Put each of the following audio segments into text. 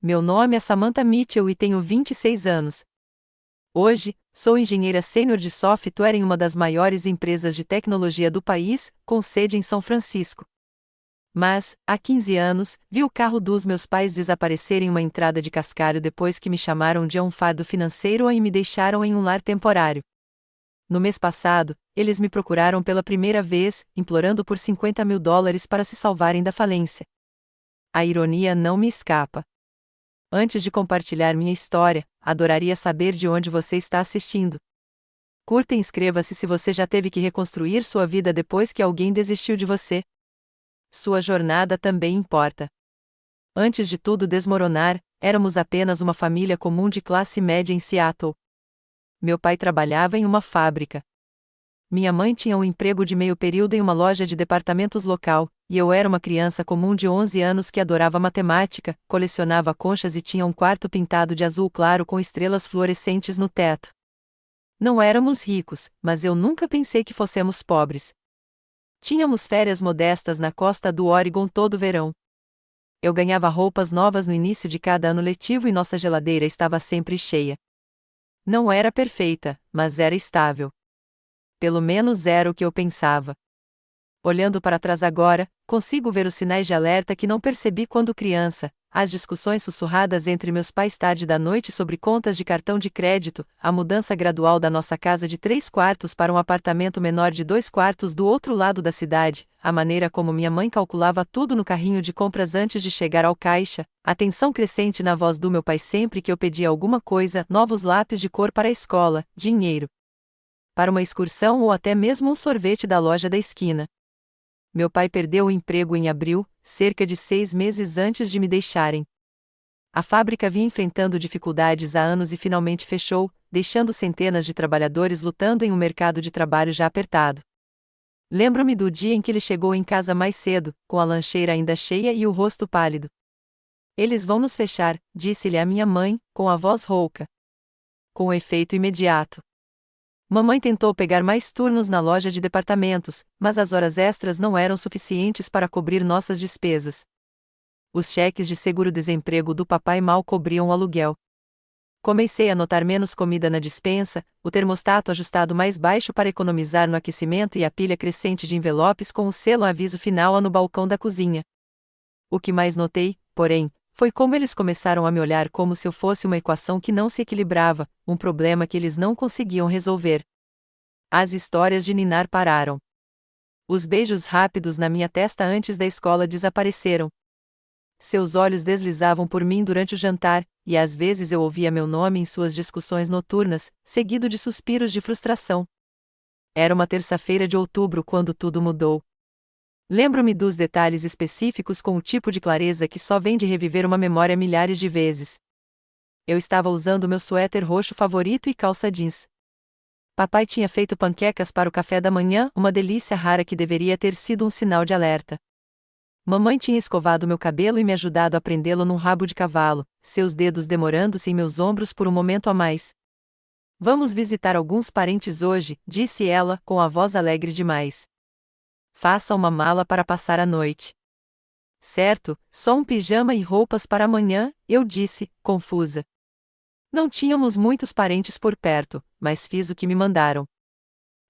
Meu nome é Samantha Mitchell e tenho 26 anos. Hoje, sou engenheira sênior de software em uma das maiores empresas de tecnologia do país, com sede em São Francisco. Mas, há 15 anos, vi o carro dos meus pais desaparecer em uma entrada de cascalho depois que me chamaram de um fardo financeiro e me deixaram em um lar temporário. No mês passado, eles me procuraram pela primeira vez, implorando por $50.000 para se salvarem da falência. A ironia não me escapa. Antes de compartilhar minha história, adoraria saber de onde você está assistindo. Curta e inscreva-se se você já teve que reconstruir sua vida depois que alguém desistiu de você. Sua jornada também importa. Antes de tudo desmoronar, éramos apenas uma família comum de classe média em Seattle. Meu pai trabalhava em uma fábrica. Minha mãe tinha um emprego de meio período em uma loja de departamentos local, e eu era uma criança comum de 11 anos que adorava matemática, colecionava conchas e tinha um quarto pintado de azul claro com estrelas fluorescentes no teto. Não éramos ricos, mas eu nunca pensei que fossemos pobres. Tínhamos férias modestas na costa do Oregon todo verão. Eu ganhava roupas novas no início de cada ano letivo e nossa geladeira estava sempre cheia. Não era perfeita, mas era estável. Pelo menos era o que eu pensava. Olhando para trás agora, consigo ver os sinais de alerta que não percebi quando criança, as discussões sussurradas entre meus pais tarde da noite sobre contas de cartão de crédito, a mudança gradual da nossa casa de 3 quartos para um apartamento menor de 2 quartos do outro lado da cidade, a maneira como minha mãe calculava tudo no carrinho de compras antes de chegar ao caixa, a tensão crescente na voz do meu pai sempre que eu pedia alguma coisa, novos lápis de cor para a escola, dinheiro para uma excursão ou até mesmo um sorvete da loja da esquina. Meu pai perdeu o emprego em abril, cerca de 6 meses antes de me deixarem. A fábrica vinha enfrentando dificuldades há anos e finalmente fechou, deixando centenas de trabalhadores lutando em um mercado de trabalho já apertado. Lembro-me do dia em que ele chegou em casa mais cedo, com a lancheira ainda cheia e o rosto pálido. Eles vão nos fechar, disse-lhe a minha mãe, com a voz rouca. Com efeito imediato. Mamãe tentou pegar mais turnos na loja de departamentos, mas as horas extras não eram suficientes para cobrir nossas despesas. Os cheques de seguro-desemprego do papai mal cobriam o aluguel. Comecei a notar menos comida na despensa, o termostato ajustado mais baixo para economizar no aquecimento e a pilha crescente de envelopes com o selo aviso final no balcão da cozinha. O que mais notei, porém, foi como eles começaram a me olhar como se eu fosse uma equação que não se equilibrava, um problema que eles não conseguiam resolver. As histórias de ninar pararam. Os beijos rápidos na minha testa antes da escola desapareceram. Seus olhos deslizavam por mim durante o jantar, e às vezes eu ouvia meu nome em suas discussões noturnas, seguido de suspiros de frustração. Era uma terça-feira de outubro quando tudo mudou. Lembro-me dos detalhes específicos com o tipo de clareza que só vem de reviver uma memória milhares de vezes. Eu estava usando meu suéter roxo favorito e calça jeans. Papai tinha feito panquecas para o café da manhã, uma delícia rara que deveria ter sido um sinal de alerta. Mamãe tinha escovado meu cabelo e me ajudado a prendê-lo num rabo de cavalo, seus dedos demorando-se em meus ombros por um momento a mais. Vamos visitar alguns parentes hoje, disse ela, com a voz alegre demais. Faça uma mala para passar a noite. Certo, só um pijama e roupas para amanhã, eu disse, confusa. Não tínhamos muitos parentes por perto, mas fiz o que me mandaram.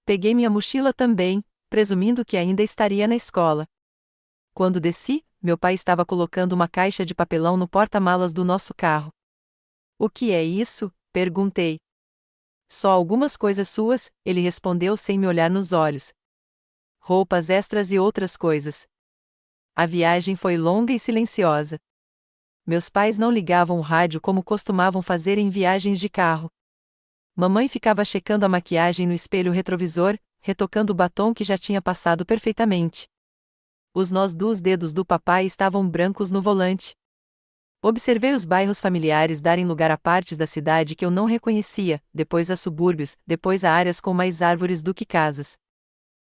Peguei minha mochila também, presumindo que ainda estaria na escola. Quando desci, meu pai estava colocando uma caixa de papelão no porta-malas do nosso carro. O que é isso? Perguntei. Só algumas coisas suas, ele respondeu sem me olhar nos olhos. Roupas extras e outras coisas. A viagem foi longa e silenciosa. Meus pais não ligavam o rádio como costumavam fazer em viagens de carro. Mamãe ficava checando a maquiagem no espelho retrovisor, retocando o batom que já tinha passado perfeitamente. Os nós dos dedos do papai estavam brancos no volante. Observei os bairros familiares darem lugar a partes da cidade que eu não reconhecia, depois a subúrbios, depois a áreas com mais árvores do que casas.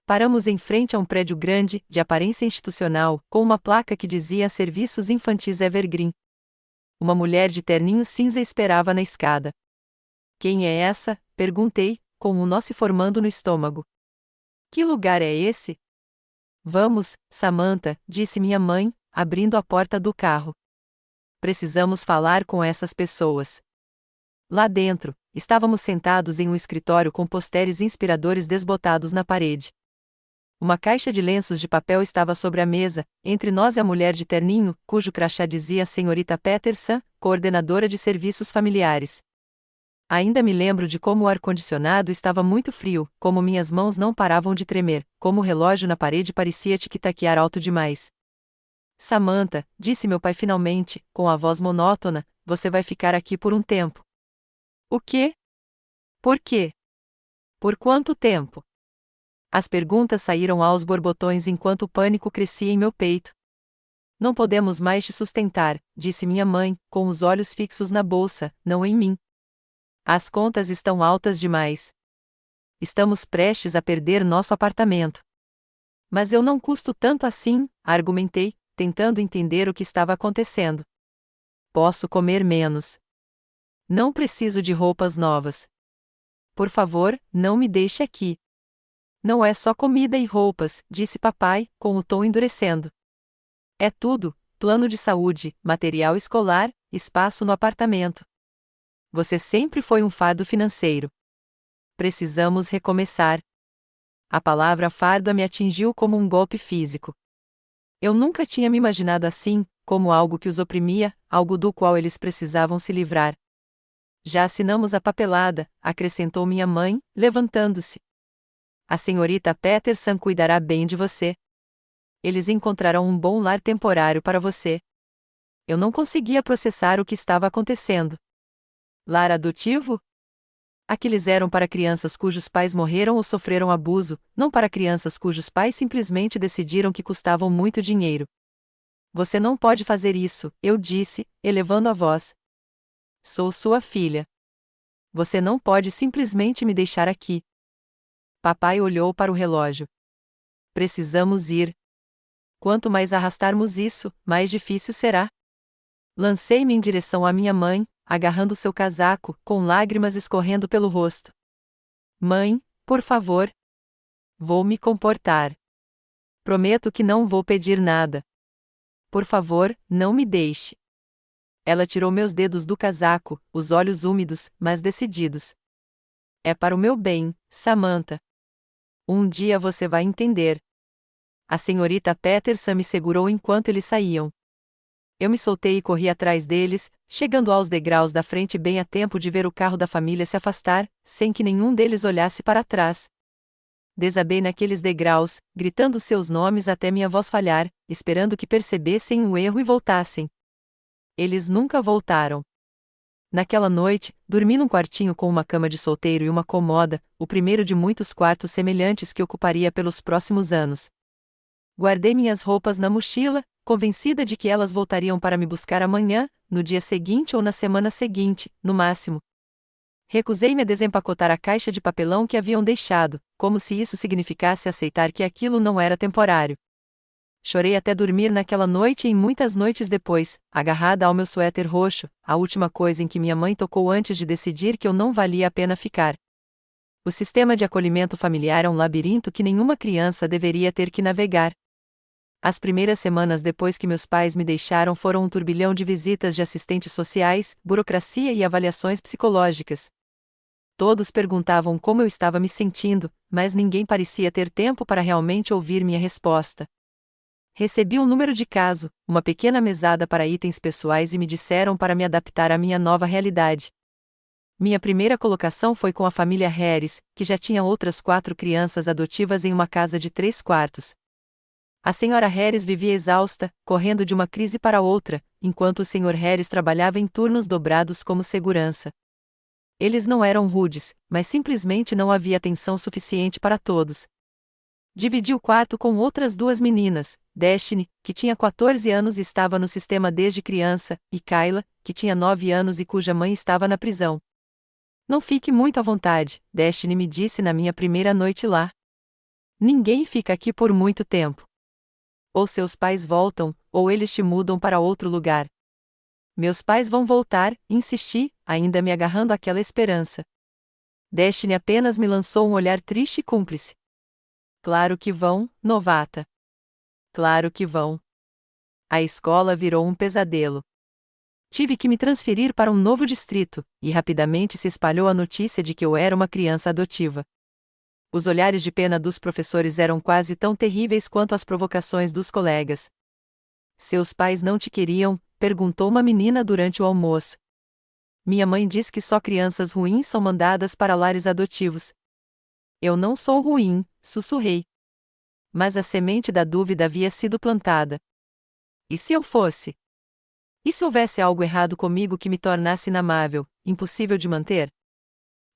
Paramos em frente a um prédio grande, de aparência institucional, com uma placa que dizia Serviços Infantis Evergreen. Uma mulher de terninho cinza esperava na escada. Quem é essa? Perguntei, com um nó se formando no estômago. Que lugar é esse? Vamos, Samantha, disse minha mãe, abrindo a porta do carro. Precisamos falar com essas pessoas. Lá dentro, estávamos sentados em um escritório com posteres inspiradores desbotados na parede. Uma caixa de lenços de papel estava sobre a mesa, entre nós e a mulher de terninho, cujo crachá dizia Senhorita Peterson, coordenadora de serviços familiares. Ainda me lembro de como o ar-condicionado estava muito frio, como minhas mãos não paravam de tremer, como o relógio na parede parecia tic-taquear alto demais. Samantha, disse meu pai finalmente, com a voz monótona, você vai ficar aqui por um tempo. O quê? Por quê? Por quanto tempo? As perguntas saíram aos borbotões enquanto o pânico crescia em meu peito. Não podemos mais te sustentar, disse minha mãe, com os olhos fixos na bolsa, não em mim. As contas estão altas demais. Estamos prestes a perder nosso apartamento. Mas eu não custo tanto assim, argumentei, tentando entender o que estava acontecendo. Posso comer menos. Não preciso de roupas novas. Por favor, não me deixe aqui. Não é só comida e roupas, disse papai, com o tom endurecendo. É tudo: plano de saúde, material escolar, espaço no apartamento. Você sempre foi um fardo financeiro. Precisamos recomeçar. A palavra fardo me atingiu como um golpe físico. Eu nunca tinha me imaginado assim, como algo que os oprimia, algo do qual eles precisavam se livrar. Já assinamos a papelada, acrescentou minha mãe, levantando-se. A senhorita Peterson cuidará bem de você. Eles encontrarão um bom lar temporário para você. Eu não conseguia processar o que estava acontecendo. Lar adotivo? Aqueles eram para crianças cujos pais morreram ou sofreram abuso, não para crianças cujos pais simplesmente decidiram que custavam muito dinheiro. Você não pode fazer isso, eu disse, elevando a voz. Sou sua filha. Você não pode simplesmente me deixar aqui. Papai olhou para o relógio. Precisamos ir. Quanto mais arrastarmos isso, mais difícil será. Lancei-me em direção à minha mãe, agarrando seu casaco, com lágrimas escorrendo pelo rosto. Mãe, por favor. Vou me comportar. Prometo que não vou pedir nada. Por favor, não me deixe. Ela tirou meus dedos do casaco, os olhos úmidos, mas decididos. É para o meu bem, Samantha. Um dia você vai entender. A senhorita Peterson me segurou enquanto eles saíam. Eu me soltei e corri atrás deles, chegando aos degraus da frente bem a tempo de ver o carro da família se afastar, sem que nenhum deles olhasse para trás. Desabei naqueles degraus, gritando seus nomes até minha voz falhar, esperando que percebessem o erro e voltassem. Eles nunca voltaram. Naquela noite, dormi num quartinho com uma cama de solteiro e uma comoda, o primeiro de muitos quartos semelhantes que ocuparia pelos próximos anos. Guardei minhas roupas na mochila, convencida de que elas voltariam para me buscar amanhã, no dia seguinte ou na semana seguinte, no máximo. Recusei-me a desempacotar a caixa de papelão que haviam deixado, como se isso significasse aceitar que aquilo não era temporário. Chorei até dormir naquela noite e em muitas noites depois, agarrada ao meu suéter roxo, a última coisa em que minha mãe tocou antes de decidir que eu não valia a pena ficar. O sistema de acolhimento familiar é um labirinto que nenhuma criança deveria ter que navegar. As primeiras semanas depois que meus pais me deixaram foram um turbilhão de visitas de assistentes sociais, burocracia e avaliações psicológicas. Todos perguntavam como eu estava me sentindo, mas ninguém parecia ter tempo para realmente ouvir minha resposta. Recebi um número de caso, uma pequena mesada para itens pessoais e me disseram para me adaptar à minha nova realidade. Minha primeira colocação foi com a família Harris, que já tinha outras 4 crianças adotivas em uma casa de 3 quartos. A senhora Harris vivia exausta, correndo de uma crise para outra, enquanto o senhor Harris trabalhava em turnos dobrados como segurança. Eles não eram rudes, mas simplesmente não havia atenção suficiente para todos. Dividi o quarto com outras 2 meninas, Destiny, que tinha 14 anos e estava no sistema desde criança, e Kyla, que tinha 9 anos e cuja mãe estava na prisão. Não fique muito à vontade, Destiny me disse na minha primeira noite lá. Ninguém fica aqui por muito tempo. Ou seus pais voltam, ou eles te mudam para outro lugar. Meus pais vão voltar, insisti, ainda me agarrando àquela esperança. Destiny apenas me lançou um olhar triste e cúmplice. Claro que vão, novata. Claro que vão. A escola virou um pesadelo. Tive que me transferir para um novo distrito, e rapidamente se espalhou a notícia de que eu era uma criança adotiva. Os olhares de pena dos professores eram quase tão terríveis quanto as provocações dos colegas. Seus pais não te queriam? Perguntou uma menina durante o almoço. Minha mãe diz que só crianças ruins são mandadas para lares adotivos. Eu não sou ruim, sussurrei. Mas a semente da dúvida havia sido plantada. E se eu fosse? E se houvesse algo errado comigo que me tornasse inamável, impossível de manter?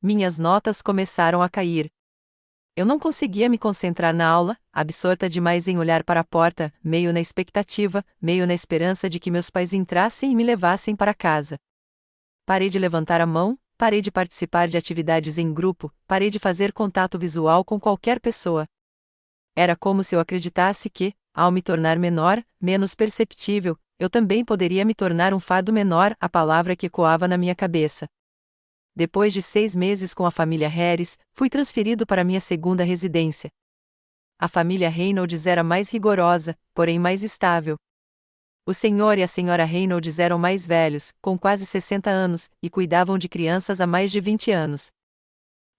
Minhas notas começaram a cair. Eu não conseguia me concentrar na aula, absorta demais em olhar para a porta, meio na expectativa, meio na esperança de que meus pais entrassem e me levassem para casa. Parei de levantar a mão, parei de participar de atividades em grupo, parei de fazer contato visual com qualquer pessoa. Era como se eu acreditasse que, ao me tornar menor, menos perceptível, eu também poderia me tornar um fardo menor, a palavra que ecoava na minha cabeça. Depois de 6 meses com a família Harris, fui transferido para minha segunda residência. A família Reynolds era mais rigorosa, porém mais estável. O senhor e a senhora Reynolds eram mais velhos, com quase 60 anos, e cuidavam de crianças há mais de 20 anos.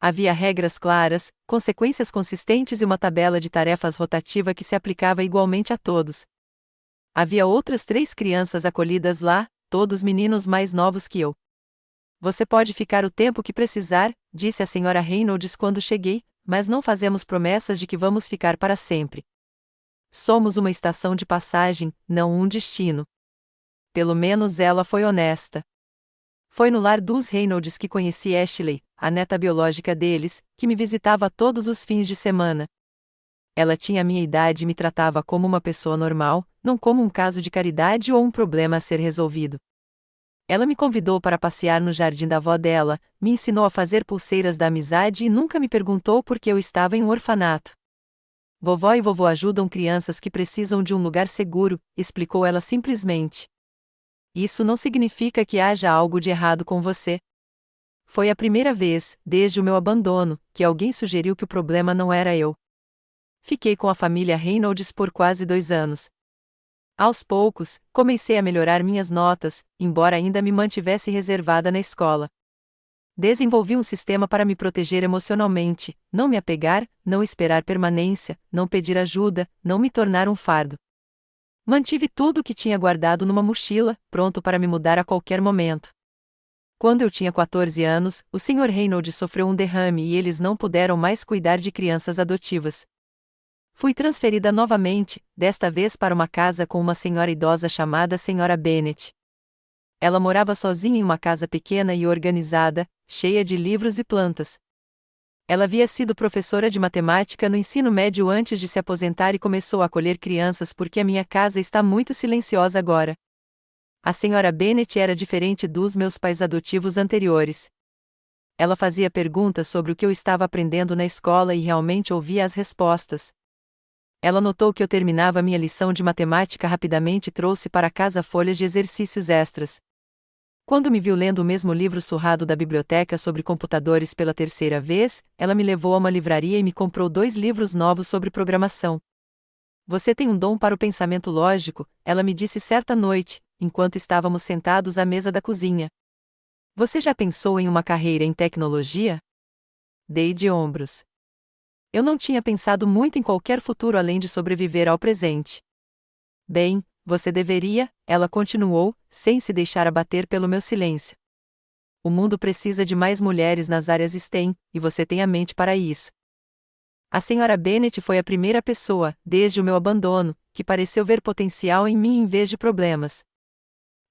Havia regras claras, consequências consistentes e uma tabela de tarefas rotativa que se aplicava igualmente a todos. Havia outras 3 crianças acolhidas lá, todos meninos mais novos que eu. Você pode ficar o tempo que precisar, disse a senhora Reynolds quando cheguei, mas não fazemos promessas de que vamos ficar para sempre. Somos uma estação de passagem, não um destino. Pelo menos ela foi honesta. Foi no lar dos Reynolds que conheci Ashley, a neta biológica deles, que me visitava todos os fins de semana. Ela tinha a minha idade e me tratava como uma pessoa normal, não como um caso de caridade ou um problema a ser resolvido. Ela me convidou para passear no jardim da avó dela, me ensinou a fazer pulseiras da amizade e nunca me perguntou por que eu estava em um orfanato. Vovó e vovô ajudam crianças que precisam de um lugar seguro, explicou ela simplesmente. Isso não significa que haja algo de errado com você. Foi a primeira vez, desde o meu abandono, que alguém sugeriu que o problema não era eu. Fiquei com a família Reynolds por quase 2 anos. Aos poucos, comecei a melhorar minhas notas, embora ainda me mantivesse reservada na escola. Desenvolvi um sistema para me proteger emocionalmente, não me apegar, não esperar permanência, não pedir ajuda, não me tornar um fardo. Mantive tudo o que tinha guardado numa mochila, pronto para me mudar a qualquer momento. Quando eu tinha 14 anos, o Sr. Reynolds sofreu um derrame e eles não puderam mais cuidar de crianças adotivas. Fui transferida novamente, desta vez para uma casa com uma senhora idosa chamada Sra. Bennett. Ela morava sozinha em uma casa pequena e organizada, cheia de livros e plantas. Ela havia sido professora de matemática no ensino médio antes de se aposentar e começou a acolher crianças porque a minha casa está muito silenciosa agora. A Sra. Bennett era diferente dos meus pais adotivos anteriores. Ela fazia perguntas sobre o que eu estava aprendendo na escola e realmente ouvia as respostas. Ela notou que eu terminava minha lição de matemática rapidamente e trouxe para casa folhas de exercícios extras. Quando me viu lendo o mesmo livro surrado da biblioteca sobre computadores pela 3ª vez, ela me levou a uma livraria e me comprou 2 livros novos sobre programação. Você tem um dom para o pensamento lógico, ela me disse certa noite, enquanto estávamos sentados à mesa da cozinha. Você já pensou em uma carreira em tecnologia? Dei de ombros. Eu não tinha pensado muito em qualquer futuro além de sobreviver ao presente. Bem, você deveria, ela continuou, sem se deixar abater pelo meu silêncio. O mundo precisa de mais mulheres nas áreas STEM, e você tem a mente para isso. A Sra. Bennett foi a primeira pessoa, desde o meu abandono, que pareceu ver potencial em mim em vez de problemas.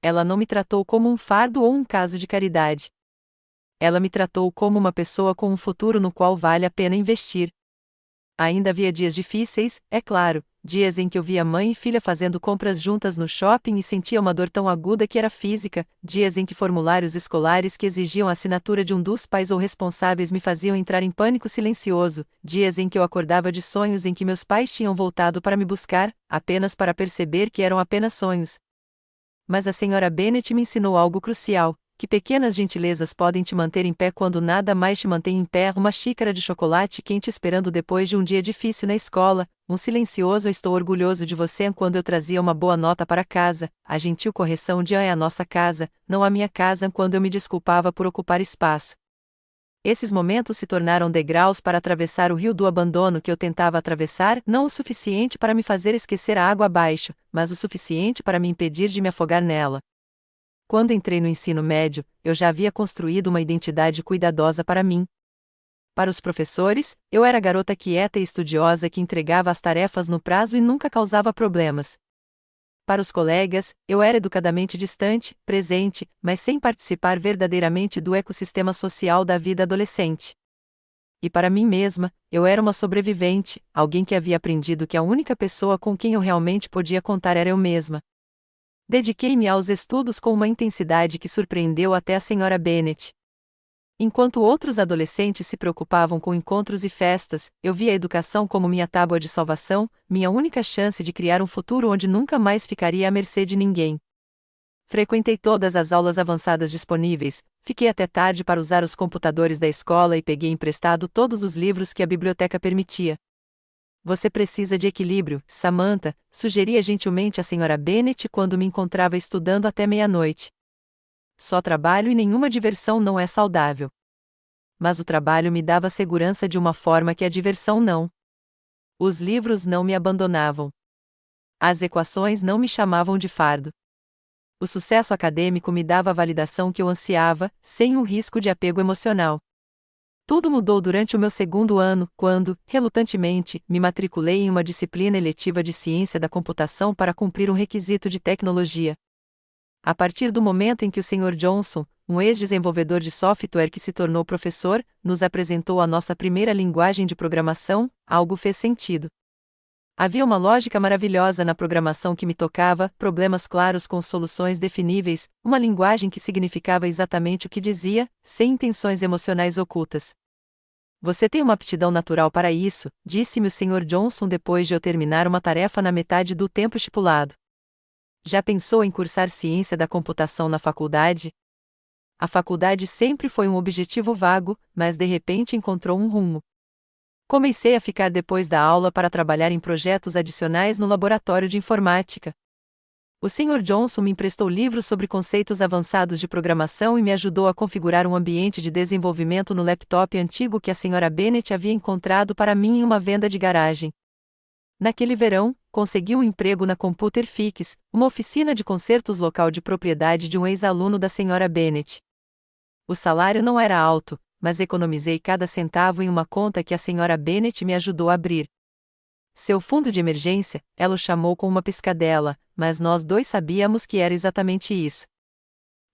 Ela não me tratou como um fardo ou um caso de caridade. Ela me tratou como uma pessoa com um futuro no qual vale a pena investir. Ainda havia dias difíceis, é claro, dias em que eu via mãe e filha fazendo compras juntas no shopping e sentia uma dor tão aguda que era física, dias em que formulários escolares que exigiam a assinatura de um dos pais ou responsáveis me faziam entrar em pânico silencioso, dias em que eu acordava de sonhos em que meus pais tinham voltado para me buscar, apenas para perceber que eram apenas sonhos. Mas a Sra. Bennett me ensinou algo crucial: Que pequenas gentilezas podem te manter em pé quando nada mais te mantém em pé? Uma xícara de chocolate quente esperando depois de um dia difícil na escola, um silencioso "estou orgulhoso de você" quando eu trazia uma boa nota para casa, a gentil correção de "é a nossa casa, não a minha casa" quando eu me desculpava por ocupar espaço. Esses momentos se tornaram degraus para atravessar o rio do abandono que eu tentava atravessar, não o suficiente para me fazer esquecer a água abaixo, mas o suficiente para me impedir de me afogar nela. Quando entrei no ensino médio, eu já havia construído uma identidade cuidadosa para mim. Para os professores, eu era a garota quieta e estudiosa que entregava as tarefas no prazo e nunca causava problemas. Para os colegas, eu era educadamente distante, presente, mas sem participar verdadeiramente do ecossistema social da vida adolescente. E para mim mesma, eu era uma sobrevivente, alguém que havia aprendido que a única pessoa com quem eu realmente podia contar era eu mesma. Dediquei-me aos estudos com uma intensidade que surpreendeu até a senhora Bennet. Enquanto outros adolescentes se preocupavam com encontros e festas, eu via a educação como minha tábua de salvação, minha única chance de criar um futuro onde nunca mais ficaria à mercê de ninguém. Frequentei todas as aulas avançadas disponíveis, fiquei até tarde para usar os computadores da escola e peguei emprestado todos os livros que a biblioteca permitia. Você precisa de equilíbrio, Samantha, sugeria gentilmente a senhora Bennet quando me encontrava estudando até meia-noite. Só trabalho e nenhuma diversão não é saudável. Mas o trabalho me dava segurança de uma forma que a diversão não. Os livros não me abandonavam. As equações não me chamavam de fardo. O sucesso acadêmico me dava a validação que eu ansiava, sem um risco de apego emocional. Tudo mudou durante o meu segundo ano, quando, relutantemente, me matriculei em uma disciplina eletiva de ciência da computação para cumprir um requisito de tecnologia. A partir do momento em que o Sr. Johnson, um ex-desenvolvedor de software que se tornou professor, nos apresentou a nossa primeira linguagem de programação, algo fez sentido. Havia uma lógica maravilhosa na programação que me tocava, problemas claros com soluções definíveis, uma linguagem que significava exatamente o que dizia, sem intenções emocionais ocultas. Você tem uma aptidão natural para isso, disse-me o Sr. Johnson depois de eu terminar uma tarefa na metade do tempo estipulado. Já pensou em cursar ciência da computação na faculdade? A faculdade sempre foi um objetivo vago, mas de repente encontrou um rumo. Comecei a ficar depois da aula para trabalhar em projetos adicionais no laboratório de informática. O Sr. Johnson me emprestou livros sobre conceitos avançados de programação e me ajudou a configurar um ambiente de desenvolvimento no laptop antigo que a Sra. Bennet havia encontrado para mim em uma venda de garagem. Naquele verão, consegui um emprego na Computer Fix, uma oficina de consertos local de propriedade de um ex-aluno da Sra. Bennet. O salário não era alto, mas economizei cada centavo em uma conta que a Sra. Bennet me ajudou a abrir. Seu fundo de emergência, ela o chamou com uma piscadela, mas nós dois sabíamos que era exatamente isso.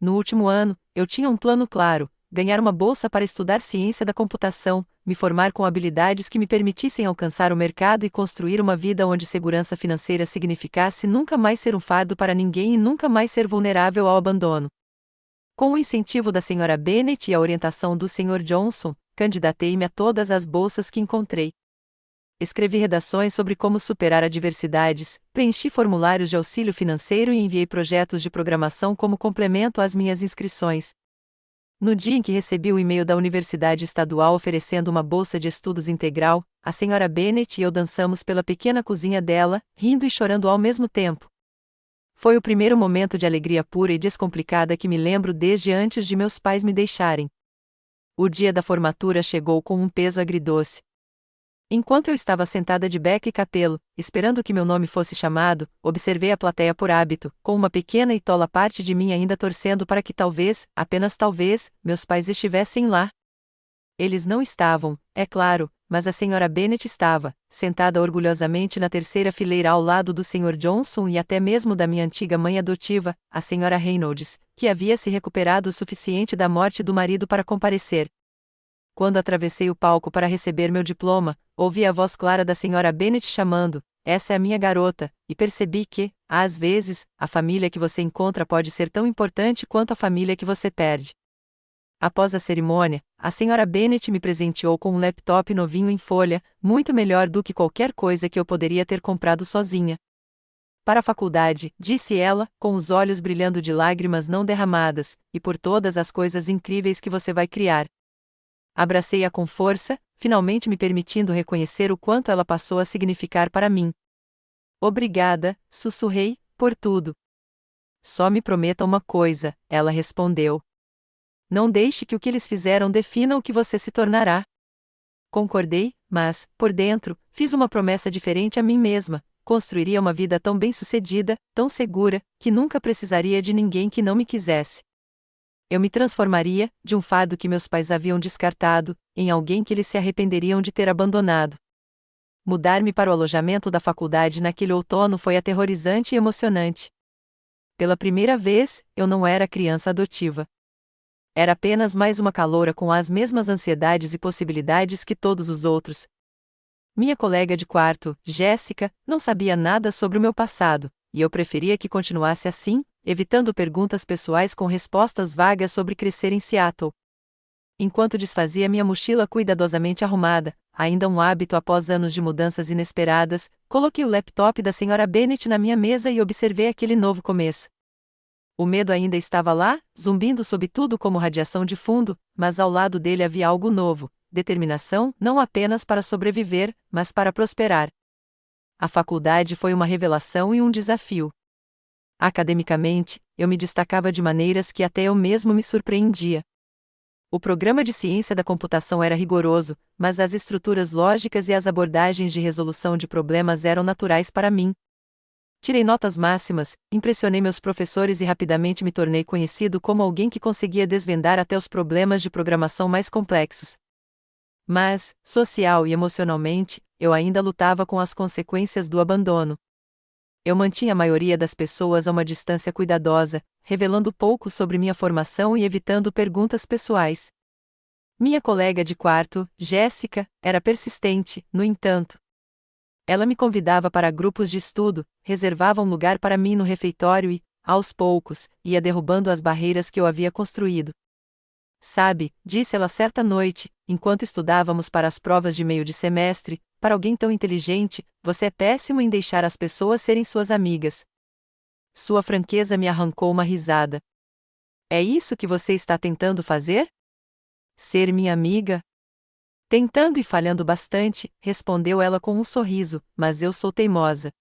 No último ano, eu tinha um plano claro: ganhar uma bolsa para estudar ciência da computação, me formar com habilidades que me permitissem alcançar o mercado e construir uma vida onde segurança financeira significasse nunca mais ser um fardo para ninguém e nunca mais ser vulnerável ao abandono. Com o incentivo da Sra. Bennet e a orientação do Sr. Johnson, candidatei-me a todas as bolsas que encontrei. Escrevi redações sobre como superar adversidades, preenchi formulários de auxílio financeiro e enviei projetos de programação como complemento às minhas inscrições. No dia em que recebi o e-mail da Universidade Estadual oferecendo uma bolsa de estudos integral, a Sra. Bennet e eu dançamos pela pequena cozinha dela, rindo e chorando ao mesmo tempo. Foi o primeiro momento de alegria pura e descomplicada que me lembro desde antes de meus pais me deixarem. O dia da formatura chegou com um peso agridoce. Enquanto eu estava sentada de beca e capelo, esperando que meu nome fosse chamado, observei a plateia por hábito, com uma pequena e tola parte de mim ainda torcendo para que talvez, apenas talvez, meus pais estivessem lá. Eles não estavam, é claro, mas a Sra. Bennet estava, sentada orgulhosamente na terceira fileira ao lado do Sr. Johnson e até mesmo da minha antiga mãe adotiva, a Sra. Reynolds, que havia se recuperado o suficiente da morte do marido para comparecer. Quando atravessei o palco para receber meu diploma, ouvi a voz clara da Sra. Bennet chamando: "Essa é a minha garota", e percebi que, às vezes, a família que você encontra pode ser tão importante quanto a família que você perde. Após a cerimônia, a Sra. Bennet me presenteou com um laptop novinho em folha, muito melhor do que qualquer coisa que eu poderia ter comprado sozinha. para a faculdade, disse ela, com os olhos brilhando de lágrimas não derramadas, e por todas as coisas incríveis que você vai criar. Abracei-a com força, finalmente me permitindo reconhecer o quanto ela passou a significar para mim. Obrigada, sussurrei, por tudo. Só me prometa uma coisa, ela respondeu. Não deixe que o que eles fizeram defina o que você se tornará. Concordei, mas, por dentro, fiz uma promessa diferente a mim mesma: construiria uma vida tão bem-sucedida, tão segura, que nunca precisaria de ninguém que não me quisesse. Eu me transformaria, de um fardo que meus pais haviam descartado, em alguém que eles se arrependeriam de ter abandonado. Mudar-me para o alojamento da faculdade naquele outono foi aterrorizante e emocionante. Pela primeira vez, eu não era criança adotiva. Era apenas mais uma caloura com as mesmas ansiedades e possibilidades que todos os outros. Minha colega de quarto, Jéssica, não sabia nada sobre o meu passado, e eu preferia que continuasse assim, evitando perguntas pessoais com respostas vagas sobre crescer em Seattle. Enquanto desfazia minha mochila cuidadosamente arrumada, ainda um hábito após anos de mudanças inesperadas, coloquei o laptop da Sra. Bennett na minha mesa e observei aquele novo começo. O medo ainda estava lá, zumbindo sob tudo como radiação de fundo, mas ao lado dele havia algo novo: determinação, não apenas para sobreviver, mas para prosperar. A faculdade foi uma revelação e um desafio. Academicamente, eu me destacava de maneiras que até eu mesmo me surpreendia. O programa de ciência da computação era rigoroso, mas as estruturas lógicas e as abordagens de resolução de problemas eram naturais para mim. Tirei notas máximas, impressionei meus professores e rapidamente me tornei conhecido como alguém que conseguia desvendar até os problemas de programação mais complexos. Mas, social e emocionalmente, eu ainda lutava com as consequências do abandono. Eu mantinha a maioria das pessoas a uma distância cuidadosa, revelando pouco sobre minha formação e evitando perguntas pessoais. Minha colega de quarto, Jéssica, era persistente, no entanto. Ela me convidava para grupos de estudo, reservava um lugar para mim no refeitório e, aos poucos, ia derrubando as barreiras que eu havia construído. Sabe, disse ela certa noite, enquanto estudávamos para as provas de meio de semestre, para alguém tão inteligente, você é péssimo em deixar as pessoas serem suas amigas. Sua franqueza me arrancou uma risada. É isso que você está tentando fazer? Ser minha amiga? Tentando e falhando bastante, respondeu ela com um sorriso, mas eu sou teimosa.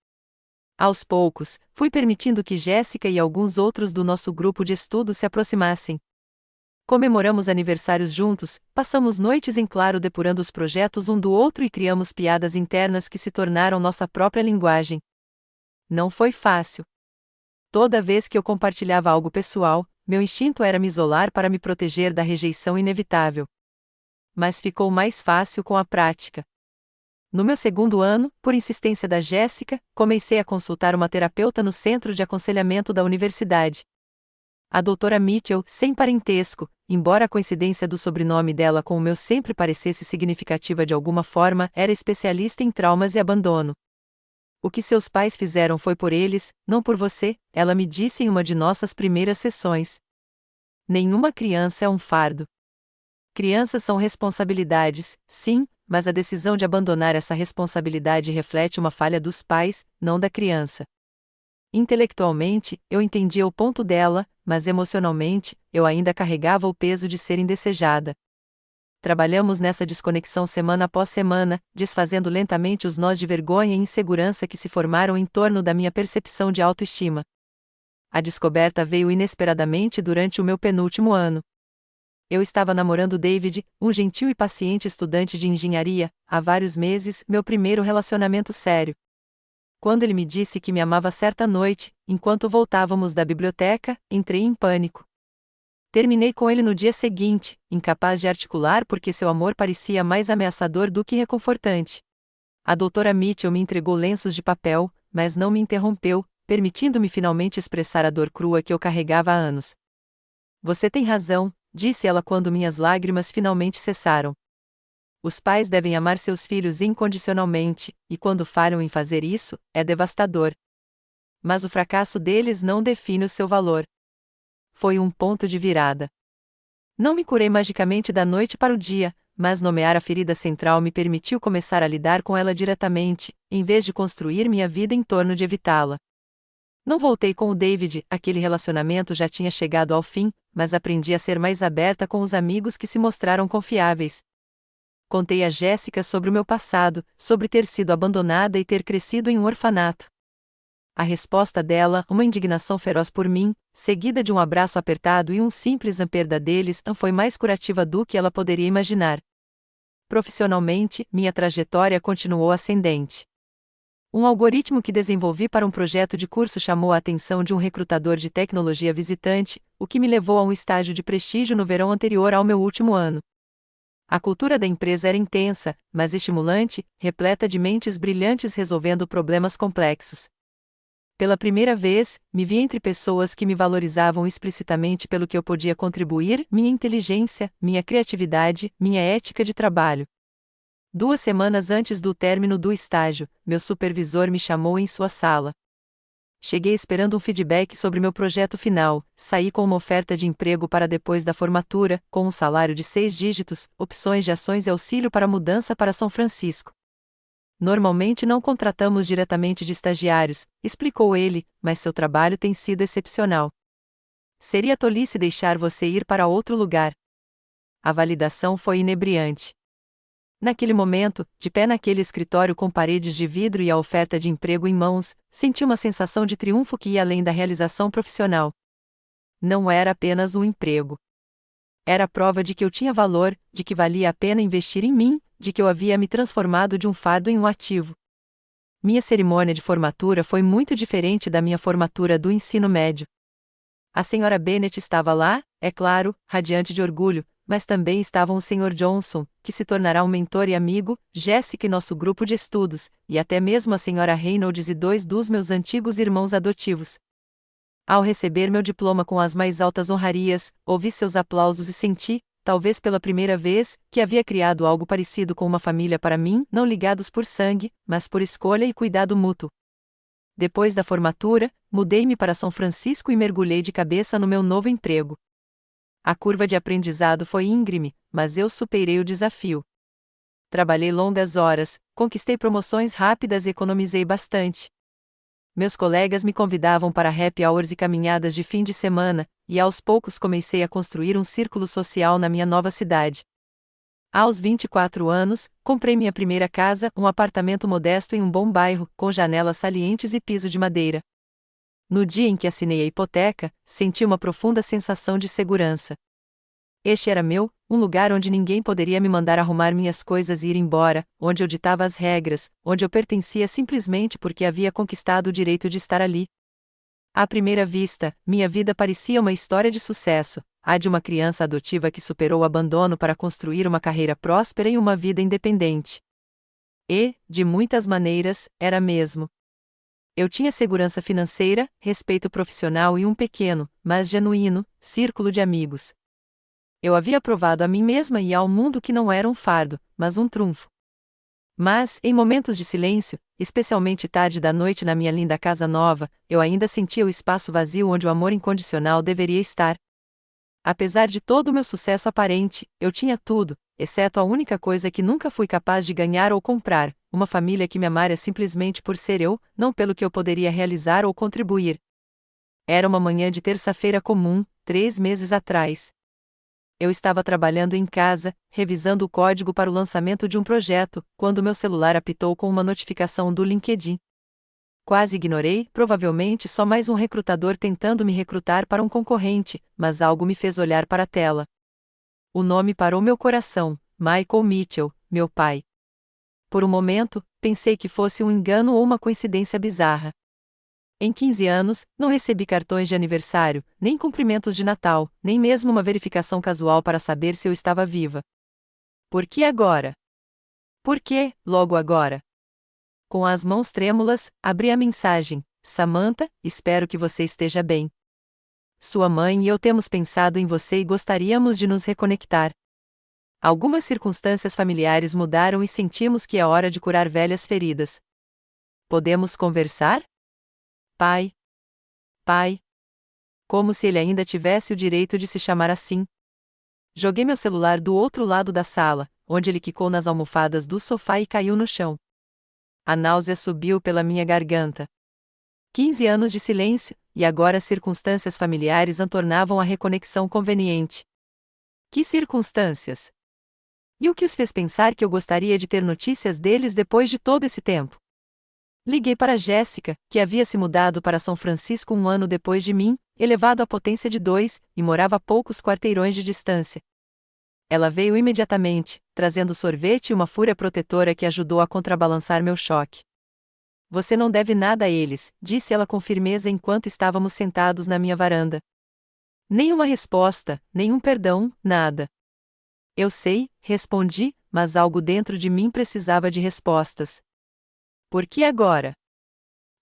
Aos poucos, fui permitindo que Jéssica e alguns outros do nosso grupo de estudo se aproximassem. Comemoramos aniversários juntos, passamos noites em claro depurando os projetos um do outro e criamos piadas internas que se tornaram nossa própria linguagem. Não foi fácil. Toda vez que eu compartilhava algo pessoal, meu instinto era me isolar para me proteger da rejeição inevitável. Mas ficou mais fácil com a prática. No meu segundo ano, por insistência da Jéssica, comecei a consultar uma terapeuta no centro de aconselhamento da universidade. A doutora Mitchell, sem parentesco, embora a coincidência do sobrenome dela com o meu sempre parecesse significativa de alguma forma, era especialista em traumas e abandono. O que seus pais fizeram foi por eles, não por você, ela me disse em uma de nossas primeiras sessões. Nenhuma criança é um fardo. Crianças são responsabilidades, sim, mas a decisão de abandonar essa responsabilidade reflete uma falha dos pais, não da criança. Intelectualmente, eu entendia o ponto dela, mas emocionalmente, eu ainda carregava o peso de ser indesejada. Trabalhamos nessa desconexão semana após semana, desfazendo lentamente os nós de vergonha e insegurança que se formaram em torno da minha percepção de autoestima. A descoberta veio inesperadamente durante o meu penúltimo ano. Eu estava namorando David, um gentil e paciente estudante de engenharia, há vários meses, meu primeiro relacionamento sério. Quando ele me disse que me amava certa noite, enquanto voltávamos da biblioteca, entrei em pânico. Terminei com ele no dia seguinte, incapaz de articular porque seu amor parecia mais ameaçador do que reconfortante. A doutora Mitchell me entregou lenços de papel, mas não me interrompeu, permitindo-me finalmente expressar a dor crua que eu carregava há anos. Você tem razão, disse ela quando minhas lágrimas finalmente cessaram. Os pais devem amar seus filhos incondicionalmente, e quando falham em fazer isso, é devastador. Mas o fracasso deles não define o seu valor. Foi um ponto de virada. Não me curei magicamente da noite para o dia, mas nomear a ferida central me permitiu começar a lidar com ela diretamente, em vez de construir minha vida em torno de evitá-la. Não voltei com o David, aquele relacionamento já tinha chegado ao fim, mas aprendi a ser mais aberta com os amigos que se mostraram confiáveis. Contei a Jéssica sobre o meu passado, sobre ter sido abandonada e ter crescido em um orfanato. A resposta dela, uma indignação feroz por mim, seguida de um abraço apertado e um simples perda deles, não foi mais curativa do que ela poderia imaginar. Profissionalmente, minha trajetória continuou ascendente. Um algoritmo que desenvolvi para um projeto de curso chamou a atenção de um recrutador de tecnologia visitante, o que me levou a um estágio de prestígio no verão anterior ao meu último ano. A cultura da empresa era intensa, mas estimulante, repleta de mentes brilhantes resolvendo problemas complexos. Pela primeira vez, me vi entre pessoas que me valorizavam explicitamente pelo que eu podia contribuir, minha inteligência, minha criatividade, minha ética de trabalho. 2 semanas antes do término do estágio, meu supervisor me chamou em sua sala. Cheguei esperando um feedback sobre meu projeto final, saí com uma oferta de emprego para depois da formatura, com um salário de 6 dígitos, opções de ações e auxílio para mudança para São Francisco. Normalmente não contratamos diretamente de estagiários, explicou ele, mas seu trabalho tem sido excepcional. Seria tolice deixar você ir para outro lugar. A validação foi inebriante. Naquele momento, de pé naquele escritório com paredes de vidro e a oferta de emprego em mãos, senti uma sensação de triunfo que ia além da realização profissional. Não era apenas um emprego. Era a prova de que eu tinha valor, de que valia a pena investir em mim, de que eu havia me transformado de um fardo em um ativo. Minha cerimônia de formatura foi muito diferente da minha formatura do ensino médio. A senhora Bennett estava lá, é claro, radiante de orgulho, mas também estavam o Sr. Johnson, que se tornará um mentor e amigo, Jéssica e nosso grupo de estudos, e até mesmo a Sra. Reynolds e 2 dos meus antigos irmãos adotivos. Ao receber meu diploma com as mais altas honrarias, ouvi seus aplausos e senti, talvez pela primeira vez, que havia criado algo parecido com uma família para mim, não ligados por sangue, mas por escolha e cuidado mútuo. Depois da formatura, mudei-me para São Francisco e mergulhei de cabeça no meu novo emprego. A curva de aprendizado foi íngreme, mas eu superei o desafio. Trabalhei longas horas, conquistei promoções rápidas e economizei bastante. Meus colegas me convidavam para happy hours e caminhadas de fim de semana, e aos poucos comecei a construir um círculo social na minha nova cidade. Aos 24 anos, comprei minha primeira casa, um apartamento modesto em um bom bairro, com janelas salientes e piso de madeira. No dia em que assinei a hipoteca, senti uma profunda sensação de segurança. Este era um lugar onde ninguém poderia me mandar arrumar minhas coisas e ir embora, onde eu ditava as regras, onde eu pertencia simplesmente porque havia conquistado o direito de estar ali. À primeira vista, minha vida parecia uma história de sucesso, a de uma criança adotiva que superou o abandono para construir uma carreira próspera e uma vida independente. E, de muitas maneiras, era mesmo. Eu tinha segurança financeira, respeito profissional e um pequeno, mas genuíno, círculo de amigos. Eu havia provado a mim mesma e ao mundo que não era um fardo, mas um trunfo. Mas, em momentos de silêncio, especialmente tarde da noite na minha linda casa nova, eu ainda sentia o espaço vazio onde o amor incondicional deveria estar. Apesar de todo o meu sucesso aparente, eu tinha tudo, exceto a única coisa que nunca fui capaz de ganhar ou comprar, uma família que me amara simplesmente por ser eu, não pelo que eu poderia realizar ou contribuir. Era uma manhã de terça-feira comum, 3 meses atrás. Eu estava trabalhando em casa, revisando o código para o lançamento de um projeto, quando meu celular apitou com uma notificação do LinkedIn. Quase ignorei, provavelmente só mais um recrutador tentando me recrutar para um concorrente, mas algo me fez olhar para a tela. O nome parou meu coração, Michael Mitchell, meu pai. Por um momento, pensei que fosse um engano ou uma coincidência bizarra. Em 15 anos, não recebi cartões de aniversário, nem cumprimentos de Natal, nem mesmo uma verificação casual para saber se eu estava viva. Por que agora? Por que, logo agora? Com as mãos trêmulas, abri a mensagem: Samantha, espero que você esteja bem. Sua mãe e eu temos pensado em você e gostaríamos de nos reconectar. Algumas circunstâncias familiares mudaram e sentimos que é hora de curar velhas feridas. Podemos conversar? Pai. Pai. Como se ele ainda tivesse o direito de se chamar assim. Joguei meu celular do outro lado da sala, onde ele quicou nas almofadas do sofá e caiu no chão. A náusea subiu pela minha garganta. 15 anos de silêncio, e agora as circunstâncias familiares tornavam a reconexão conveniente. Que circunstâncias? E o que os fez pensar que eu gostaria de ter notícias deles depois de todo esse tempo? Liguei para Jéssica, que havia se mudado para São Francisco um ano depois de mim, elevado à potência de 2, e morava a poucos quarteirões de distância. Ela veio imediatamente, trazendo sorvete e uma fúria protetora que ajudou a contrabalançar meu choque. Você não deve nada a eles, disse ela com firmeza enquanto estávamos sentados na minha varanda. Nenhuma resposta, nenhum perdão, nada. Eu sei, respondi, mas algo dentro de mim precisava de respostas. Por que agora?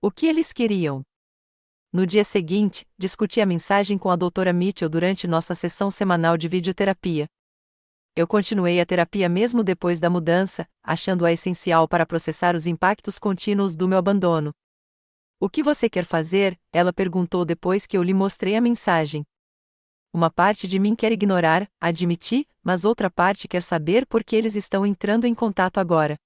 O que eles queriam? No dia seguinte, discuti a mensagem com a doutora Mitchell durante nossa sessão semanal de videoterapia. Eu continuei a terapia mesmo depois da mudança, achando-a essencial para processar os impactos contínuos do meu abandono. O que você quer fazer? Ela perguntou depois que eu lhe mostrei a mensagem. Uma parte de mim quer ignorar, admiti, mas outra parte quer saber por que eles estão entrando em contato agora.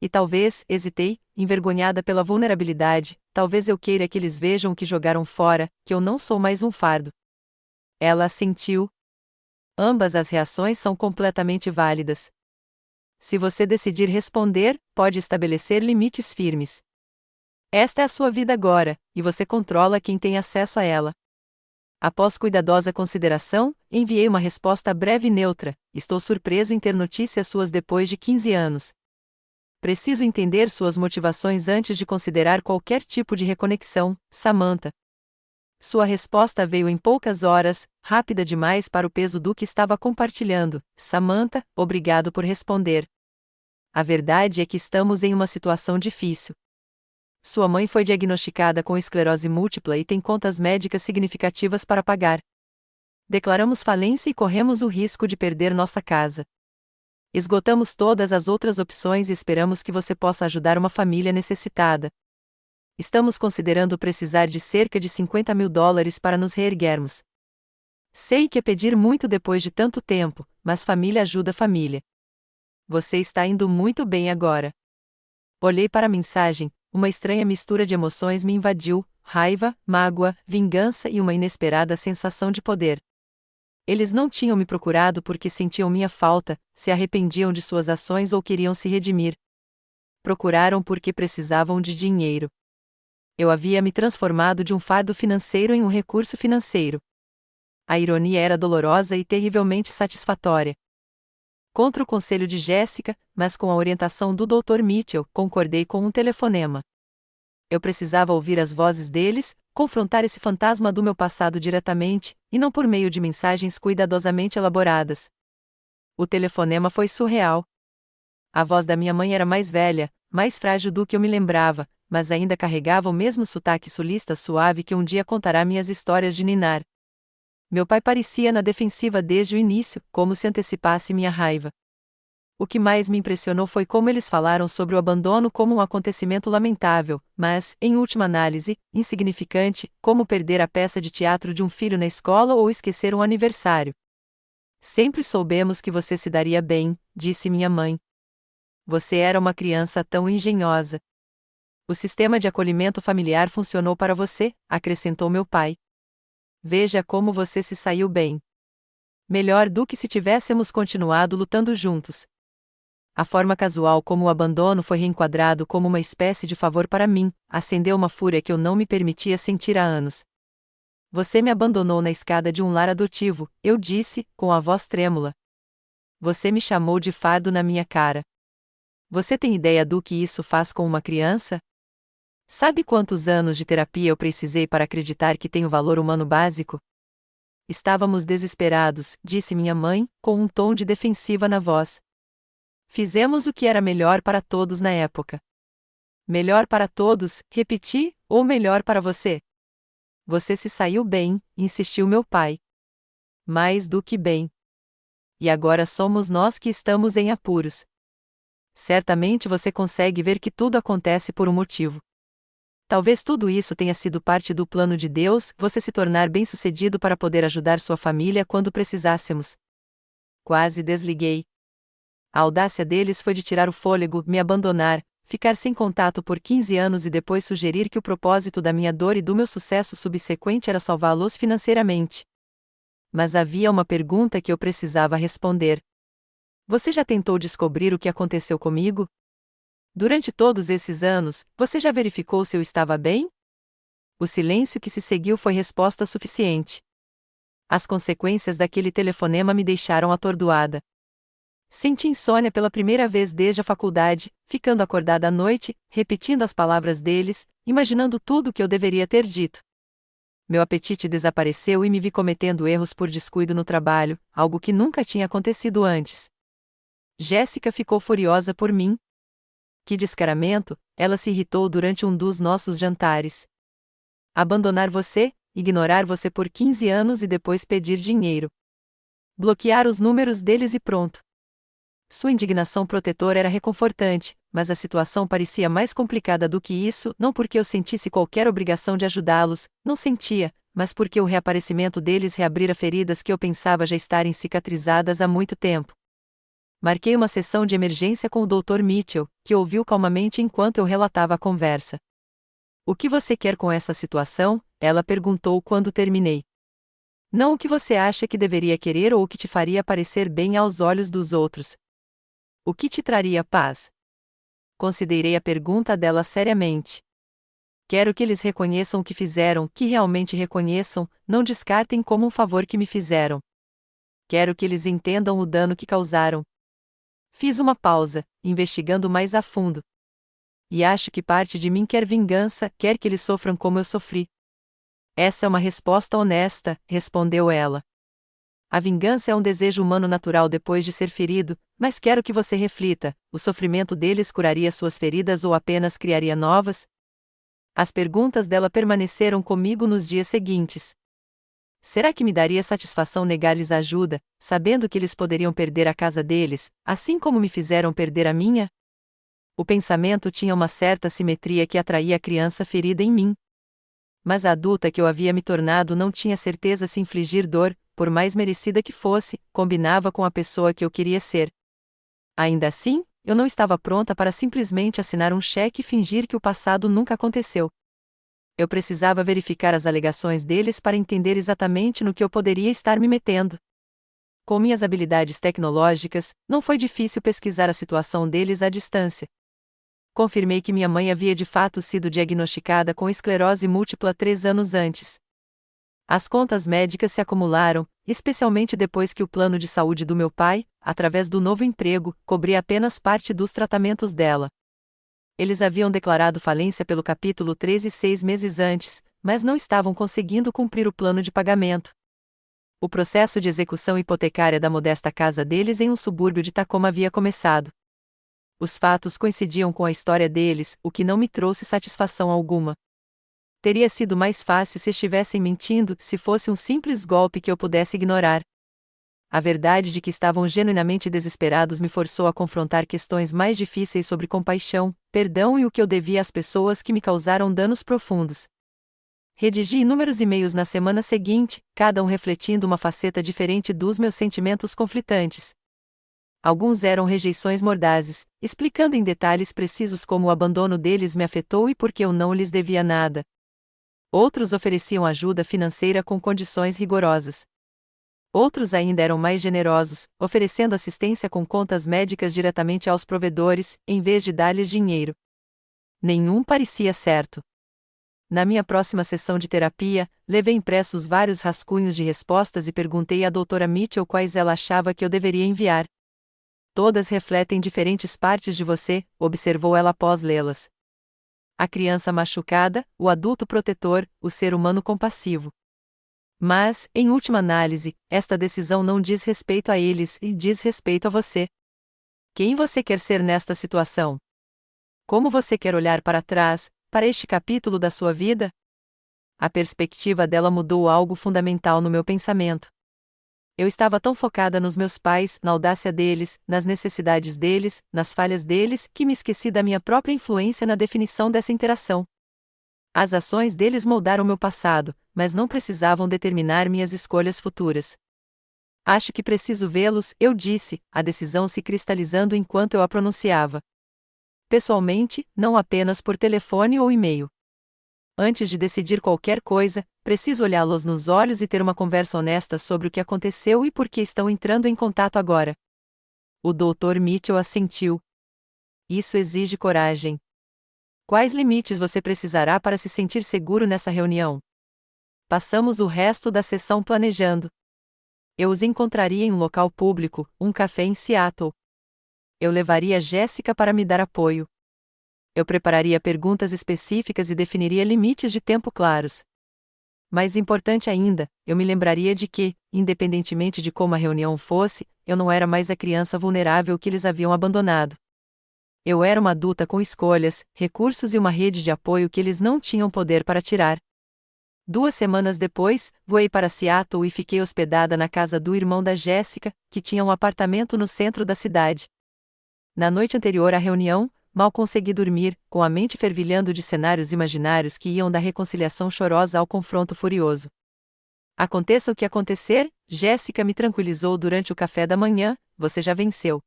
E talvez, hesitei, envergonhada pela vulnerabilidade, talvez eu queira que eles vejam que jogaram fora, que eu não sou mais um fardo. Ela assentiu. Ambas as reações são completamente válidas. Se você decidir responder, pode estabelecer limites firmes. Esta é a sua vida agora, e você controla quem tem acesso a ela. Após cuidadosa consideração, enviei uma resposta breve e neutra. Estou surpreso em ter notícias suas depois de 15 anos. Preciso entender suas motivações antes de considerar qualquer tipo de reconexão, Samantha. Sua resposta veio em poucas horas, rápida demais para o peso do que estava compartilhando. Samantha, obrigado por responder. A verdade é que estamos em uma situação difícil. Sua mãe foi diagnosticada com esclerose múltipla e tem contas médicas significativas para pagar. Declaramos falência e corremos o risco de perder nossa casa. Esgotamos todas as outras opções e esperamos que você possa ajudar uma família necessitada. Estamos considerando precisar de cerca de $50.000 para nos reerguermos. Sei que é pedir muito depois de tanto tempo, mas família ajuda família. Você está indo muito bem agora. Olhei para a mensagem, uma estranha mistura de emoções me invadiu, raiva, mágoa, vingança e uma inesperada sensação de poder. Eles não tinham me procurado porque sentiam minha falta, se arrependiam de suas ações ou queriam se redimir. Procuraram porque precisavam de dinheiro. Eu havia me transformado de um fardo financeiro em um recurso financeiro. A ironia era dolorosa e terrivelmente satisfatória. Contra o conselho de Jéssica, mas com a orientação do Dr. Mitchell, concordei com um telefonema. Eu precisava ouvir as vozes deles, confrontar esse fantasma do meu passado diretamente, e não por meio de mensagens cuidadosamente elaboradas. O telefonema foi surreal. A voz da minha mãe era mais velha, mais frágil do que eu me lembrava, mas ainda carregava o mesmo sotaque sulista suave que um dia contará minhas histórias de ninar. Meu pai parecia na defensiva desde o início, como se antecipasse minha raiva. O que mais me impressionou foi como eles falaram sobre o abandono como um acontecimento lamentável, mas, em última análise, insignificante, como perder a peça de teatro de um filho na escola ou esquecer um aniversário. Sempre soubemos que você se daria bem, disse minha mãe. Você era uma criança tão engenhosa. O sistema de acolhimento familiar funcionou para você, acrescentou meu pai. Veja como você se saiu bem. Melhor do que se tivéssemos continuado lutando juntos. A forma casual como o abandono foi reenquadrado como uma espécie de favor para mim, acendeu uma fúria que eu não me permitia sentir há anos. Você me abandonou na escada de um lar adotivo, eu disse, com a voz trêmula. Você me chamou de fardo na minha cara. Você tem ideia do que isso faz com uma criança? Sabe quantos anos de terapia eu precisei para acreditar que tenho valor humano básico? Estávamos desesperados, disse minha mãe, com um tom de defensiva na voz. Fizemos o que era melhor para todos na época. Melhor para todos, repeti, ou melhor para você? Você se saiu bem, insistiu meu pai. Mais do que bem. E agora somos nós que estamos em apuros. Certamente você consegue ver que tudo acontece por um motivo. Talvez tudo isso tenha sido parte do plano de Deus, você se tornar bem-sucedido para poder ajudar sua família quando precisássemos. Quase desliguei. A audácia deles foi de tirar o fôlego, me abandonar, ficar sem contato por 15 anos e depois sugerir que o propósito da minha dor e do meu sucesso subsequente era salvá-los financeiramente. Mas havia uma pergunta que eu precisava responder. Você já tentou descobrir o que aconteceu comigo? Durante todos esses anos, você já verificou se eu estava bem? O silêncio que se seguiu foi resposta suficiente. As consequências daquele telefonema me deixaram atordoada. Senti insônia pela primeira vez desde a faculdade, ficando acordada à noite, repetindo as palavras deles, imaginando tudo o que eu deveria ter dito. Meu apetite desapareceu e me vi cometendo erros por descuido no trabalho, algo que nunca tinha acontecido antes. Jéssica ficou furiosa por mim. Que descaramento, ela se irritou durante um dos nossos jantares. Abandonar você, ignorar você por 15 anos e depois pedir dinheiro. Bloquear os números deles e pronto. Sua indignação protetora era reconfortante, mas a situação parecia mais complicada do que isso, não porque eu sentisse qualquer obrigação de ajudá-los, não sentia, mas porque o reaparecimento deles reabrira feridas que eu pensava já estarem cicatrizadas há muito tempo. Marquei uma sessão de emergência com o Dr. Mitchell, que ouviu calmamente enquanto eu relatava a conversa. O que você quer com essa situação? Ela perguntou quando terminei. Não o que você acha que deveria querer ou o que te faria parecer bem aos olhos dos outros. O que te traria paz? Considerei a pergunta dela seriamente. Quero que eles reconheçam o que fizeram, que realmente reconheçam, não descartem como um favor que me fizeram. Quero que eles entendam o dano que causaram. Fiz uma pausa, investigando mais a fundo. E acho que parte de mim quer vingança, quer que eles sofram como eu sofri. Essa é uma resposta honesta, respondeu ela. A vingança é um desejo humano natural depois de ser ferido, mas quero que você reflita: o sofrimento deles curaria suas feridas ou apenas criaria novas? As perguntas dela permaneceram comigo nos dias seguintes. Será que me daria satisfação negar-lhes ajuda, sabendo que eles poderiam perder a casa deles, assim como me fizeram perder a minha? O pensamento tinha uma certa simetria que atraía a criança ferida em mim. Mas a adulta que eu havia me tornado não tinha certeza se infligir dor, por mais merecida que fosse, combinava com a pessoa que eu queria ser. Ainda assim, eu não estava pronta para simplesmente assinar um cheque e fingir que o passado nunca aconteceu. Eu precisava verificar as alegações deles para entender exatamente no que eu poderia estar me metendo. Com minhas habilidades tecnológicas, não foi difícil pesquisar a situação deles à distância. Confirmei que minha mãe havia de fato sido diagnosticada com esclerose múltipla 3 anos antes. As contas médicas se acumularam, especialmente depois que o plano de saúde do meu pai, através do novo emprego, cobria apenas parte dos tratamentos dela. Eles haviam declarado falência pelo capítulo 13 6 meses antes, mas não estavam conseguindo cumprir o plano de pagamento. O processo de execução hipotecária da modesta casa deles em um subúrbio de Tacoma havia começado. Os fatos coincidiam com a história deles, o que não me trouxe satisfação alguma. Teria sido mais fácil se estivessem mentindo, se fosse um simples golpe que eu pudesse ignorar. A verdade de que estavam genuinamente desesperados me forçou a confrontar questões mais difíceis sobre compaixão, perdão e o que eu devia às pessoas que me causaram danos profundos. Redigi inúmeros e-mails na semana seguinte, cada um refletindo uma faceta diferente dos meus sentimentos conflitantes. Alguns eram rejeições mordazes, explicando em detalhes precisos como o abandono deles me afetou e por que eu não lhes devia nada. Outros ofereciam ajuda financeira com condições rigorosas. Outros ainda eram mais generosos, oferecendo assistência com contas médicas diretamente aos provedores, em vez de dar-lhes dinheiro. Nenhum parecia certo. Na minha próxima sessão de terapia, levei impressos vários rascunhos de respostas e perguntei à doutora Mitchell quais ela achava que eu deveria enviar. Todas refletem diferentes partes de você, observou ela após lê-las. A criança machucada, o adulto protetor, o ser humano compassivo. Mas, em última análise, esta decisão não diz respeito a eles e diz respeito a você. Quem você quer ser nesta situação? Como você quer olhar para trás, para este capítulo da sua vida? A perspectiva dela mudou algo fundamental no meu pensamento. Eu estava tão focada nos meus pais, na audácia deles, nas necessidades deles, nas falhas deles, que me esqueci da minha própria influência na definição dessa interação. As ações deles moldaram meu passado, mas não precisavam determinar minhas escolhas futuras. Acho que preciso vê-los, eu disse, a decisão se cristalizando enquanto eu a pronunciava. pessoalmente, não apenas por telefone ou e-mail. Antes de decidir qualquer coisa, preciso olhá-los nos olhos e ter uma conversa honesta sobre o que aconteceu e por que estão entrando em contato agora. O Dr. Mitchell assentiu. Isso exige coragem. Quais limites você precisará para se sentir seguro nessa reunião? Passamos o resto da sessão planejando. Eu os encontraria em um local público, um café em Seattle. Eu levaria Jéssica para me dar apoio. Eu prepararia perguntas específicas e definiria limites de tempo claros. Mais importante ainda, eu me lembraria de que, independentemente de como a reunião fosse, eu não era mais a criança vulnerável que eles haviam abandonado. Eu era uma adulta com escolhas, recursos e uma rede de apoio que eles não tinham poder para tirar. 2 semanas depois, voei para Seattle e fiquei hospedada na casa do irmão da Jéssica, que tinha um apartamento no centro da cidade. Na noite anterior à reunião, mal consegui dormir, com a mente fervilhando de cenários imaginários que iam da reconciliação chorosa ao confronto furioso. Aconteça o que acontecer, Jéssica me tranquilizou durante o café da manhã, você já venceu.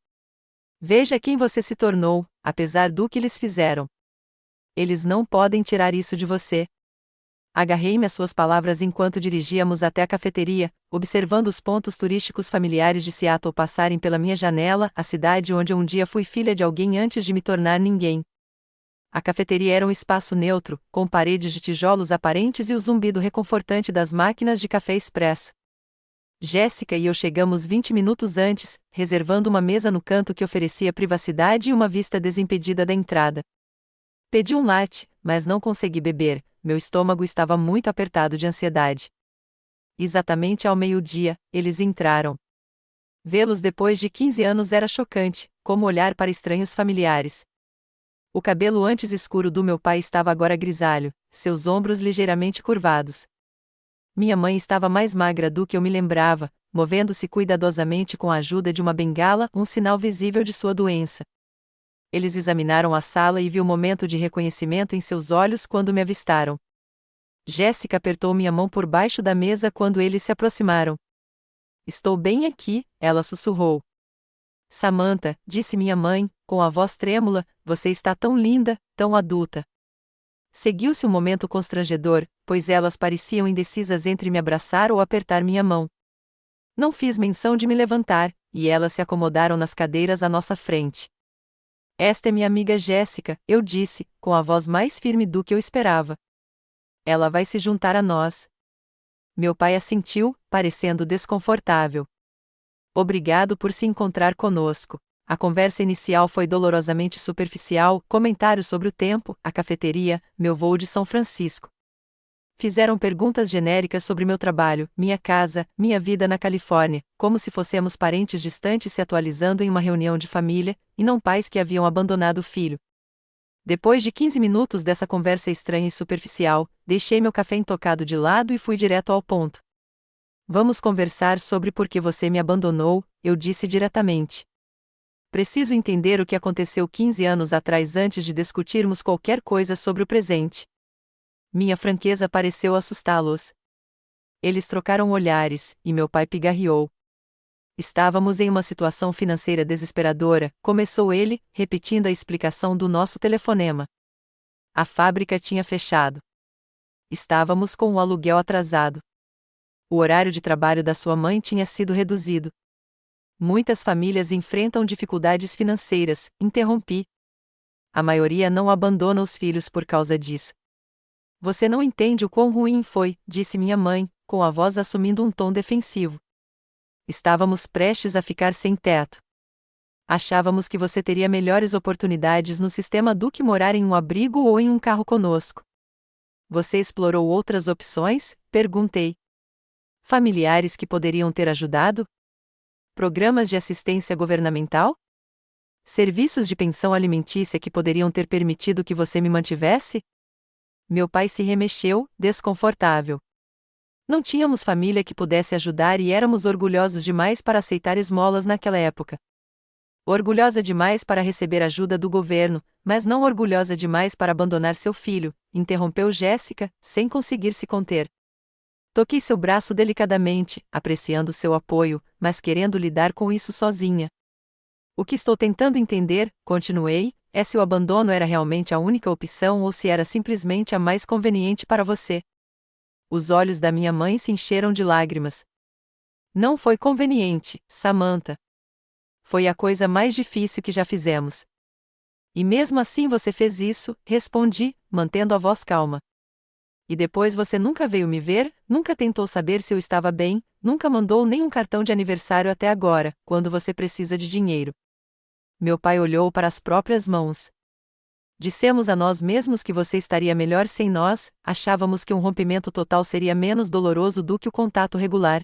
Veja quem você se tornou, apesar do que eles fizeram. Eles não podem tirar isso de você. Agarrei-me às suas palavras enquanto dirigíamos até a cafeteria, observando os pontos turísticos familiares de Seattle passarem pela minha janela, a cidade onde um dia fui filha de alguém antes de me tornar ninguém. A cafeteria era um espaço neutro, com paredes de tijolos aparentes e o zumbido reconfortante das máquinas de café expresso. Jéssica e eu chegamos 20 minutos antes, reservando uma mesa no canto que oferecia privacidade e uma vista desimpedida da entrada. Pedi um latte, mas não consegui beber, meu estômago estava muito apertado de ansiedade. Exatamente ao meio-dia, eles entraram. Vê-los depois de 15 anos era chocante, como olhar para estranhos familiares. O cabelo antes escuro do meu pai estava agora grisalho, seus ombros ligeiramente curvados. Minha mãe estava mais magra do que eu me lembrava, movendo-se cuidadosamente com a ajuda de uma bengala, um sinal visível de sua doença. Eles examinaram a sala e vi o momento de reconhecimento em seus olhos quando me avistaram. Jéssica apertou minha mão por baixo da mesa quando eles se aproximaram. Estou bem aqui, ela sussurrou. Samantha, disse minha mãe, com a voz trêmula, você está tão linda, tão adulta. Seguiu-se um momento constrangedor, pois elas pareciam indecisas entre me abraçar ou apertar minha mão. Não fiz menção de me levantar, e elas se acomodaram nas cadeiras à nossa frente. Esta é minha amiga Jéssica, eu disse, com a voz mais firme do que eu esperava. Ela vai se juntar a nós. Meu pai assentiu, parecendo desconfortável. Obrigado por se encontrar conosco. A conversa inicial foi dolorosamente superficial, comentários sobre o tempo, a cafeteria, meu voo de São Francisco. Fizeram perguntas genéricas sobre meu trabalho, minha casa, minha vida na Califórnia, como se fossemos parentes distantes se atualizando em uma reunião de família, e não pais que haviam abandonado o filho. Depois de 15 minutos dessa conversa estranha e superficial, deixei meu café intocado de lado e fui direto ao ponto. Vamos conversar sobre por que você me abandonou, eu disse diretamente. Preciso entender o que aconteceu 15 anos atrás antes de discutirmos qualquer coisa sobre o presente. Minha franqueza pareceu assustá-los. Eles trocaram olhares, e meu pai pigarreou. Estávamos em uma situação financeira desesperadora, começou ele, repetindo a explicação do nosso telefonema. A fábrica tinha fechado. Estávamos com o aluguel atrasado. O horário de trabalho da sua mãe tinha sido reduzido. Muitas famílias enfrentam dificuldades financeiras, interrompi. A maioria não abandona os filhos por causa disso. Você não entende o quão ruim foi, disse minha mãe, com a voz assumindo um tom defensivo. Estávamos prestes a ficar sem teto. Achávamos que você teria melhores oportunidades no sistema do que morar em um abrigo ou em um carro conosco. Você explorou outras opções? Perguntei. Familiares que poderiam ter ajudado? Programas de assistência governamental? Serviços de pensão alimentícia que poderiam ter permitido que você me mantivesse? Meu pai se remexeu, desconfortável. Não tínhamos família que pudesse ajudar e éramos orgulhosos demais para aceitar esmolas naquela época. Orgulhosa demais para receber ajuda do governo, mas não orgulhosa demais para abandonar seu filho, interrompeu Jéssica, sem conseguir se conter. Toquei seu braço delicadamente, apreciando seu apoio, mas querendo lidar com isso sozinha. O que estou tentando entender, continuei, é se o abandono era realmente a única opção ou se era simplesmente a mais conveniente para você. Os olhos da minha mãe se encheram de lágrimas. Não foi conveniente, Samantha. Foi a coisa mais difícil que já fizemos. E mesmo assim você fez isso, respondi, mantendo a voz calma. E depois você nunca veio me ver, nunca tentou saber se eu estava bem, nunca mandou nenhum cartão de aniversário até agora, quando você precisa de dinheiro. Meu pai olhou para as próprias mãos. Dissemos a nós mesmos que você estaria melhor sem nós, achávamos que um rompimento total seria menos doloroso do que o contato regular.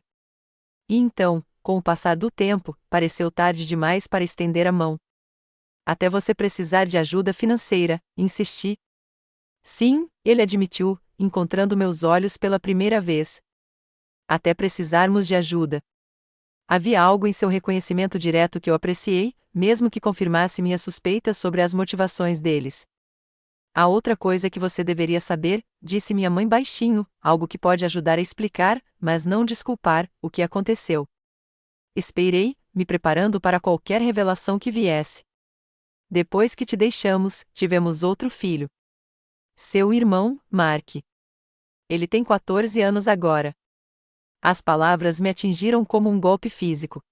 E então, com o passar do tempo, pareceu tarde demais para estender a mão. Até você precisar de ajuda financeira, insisti. Sim, ele admitiu, encontrando meus olhos pela primeira vez. Até precisarmos de ajuda. Havia algo em seu reconhecimento direto que eu apreciei, mesmo que confirmasse minhas suspeitas sobre as motivações deles. Há outra coisa que você deveria saber, disse minha mãe baixinho, algo que pode ajudar a explicar, mas não desculpar, o que aconteceu. Esperei, me preparando para qualquer revelação que viesse. Depois que te deixamos, tivemos outro filho. Seu irmão, Mark. Ele tem 14 anos agora. As palavras me atingiram como um golpe físico.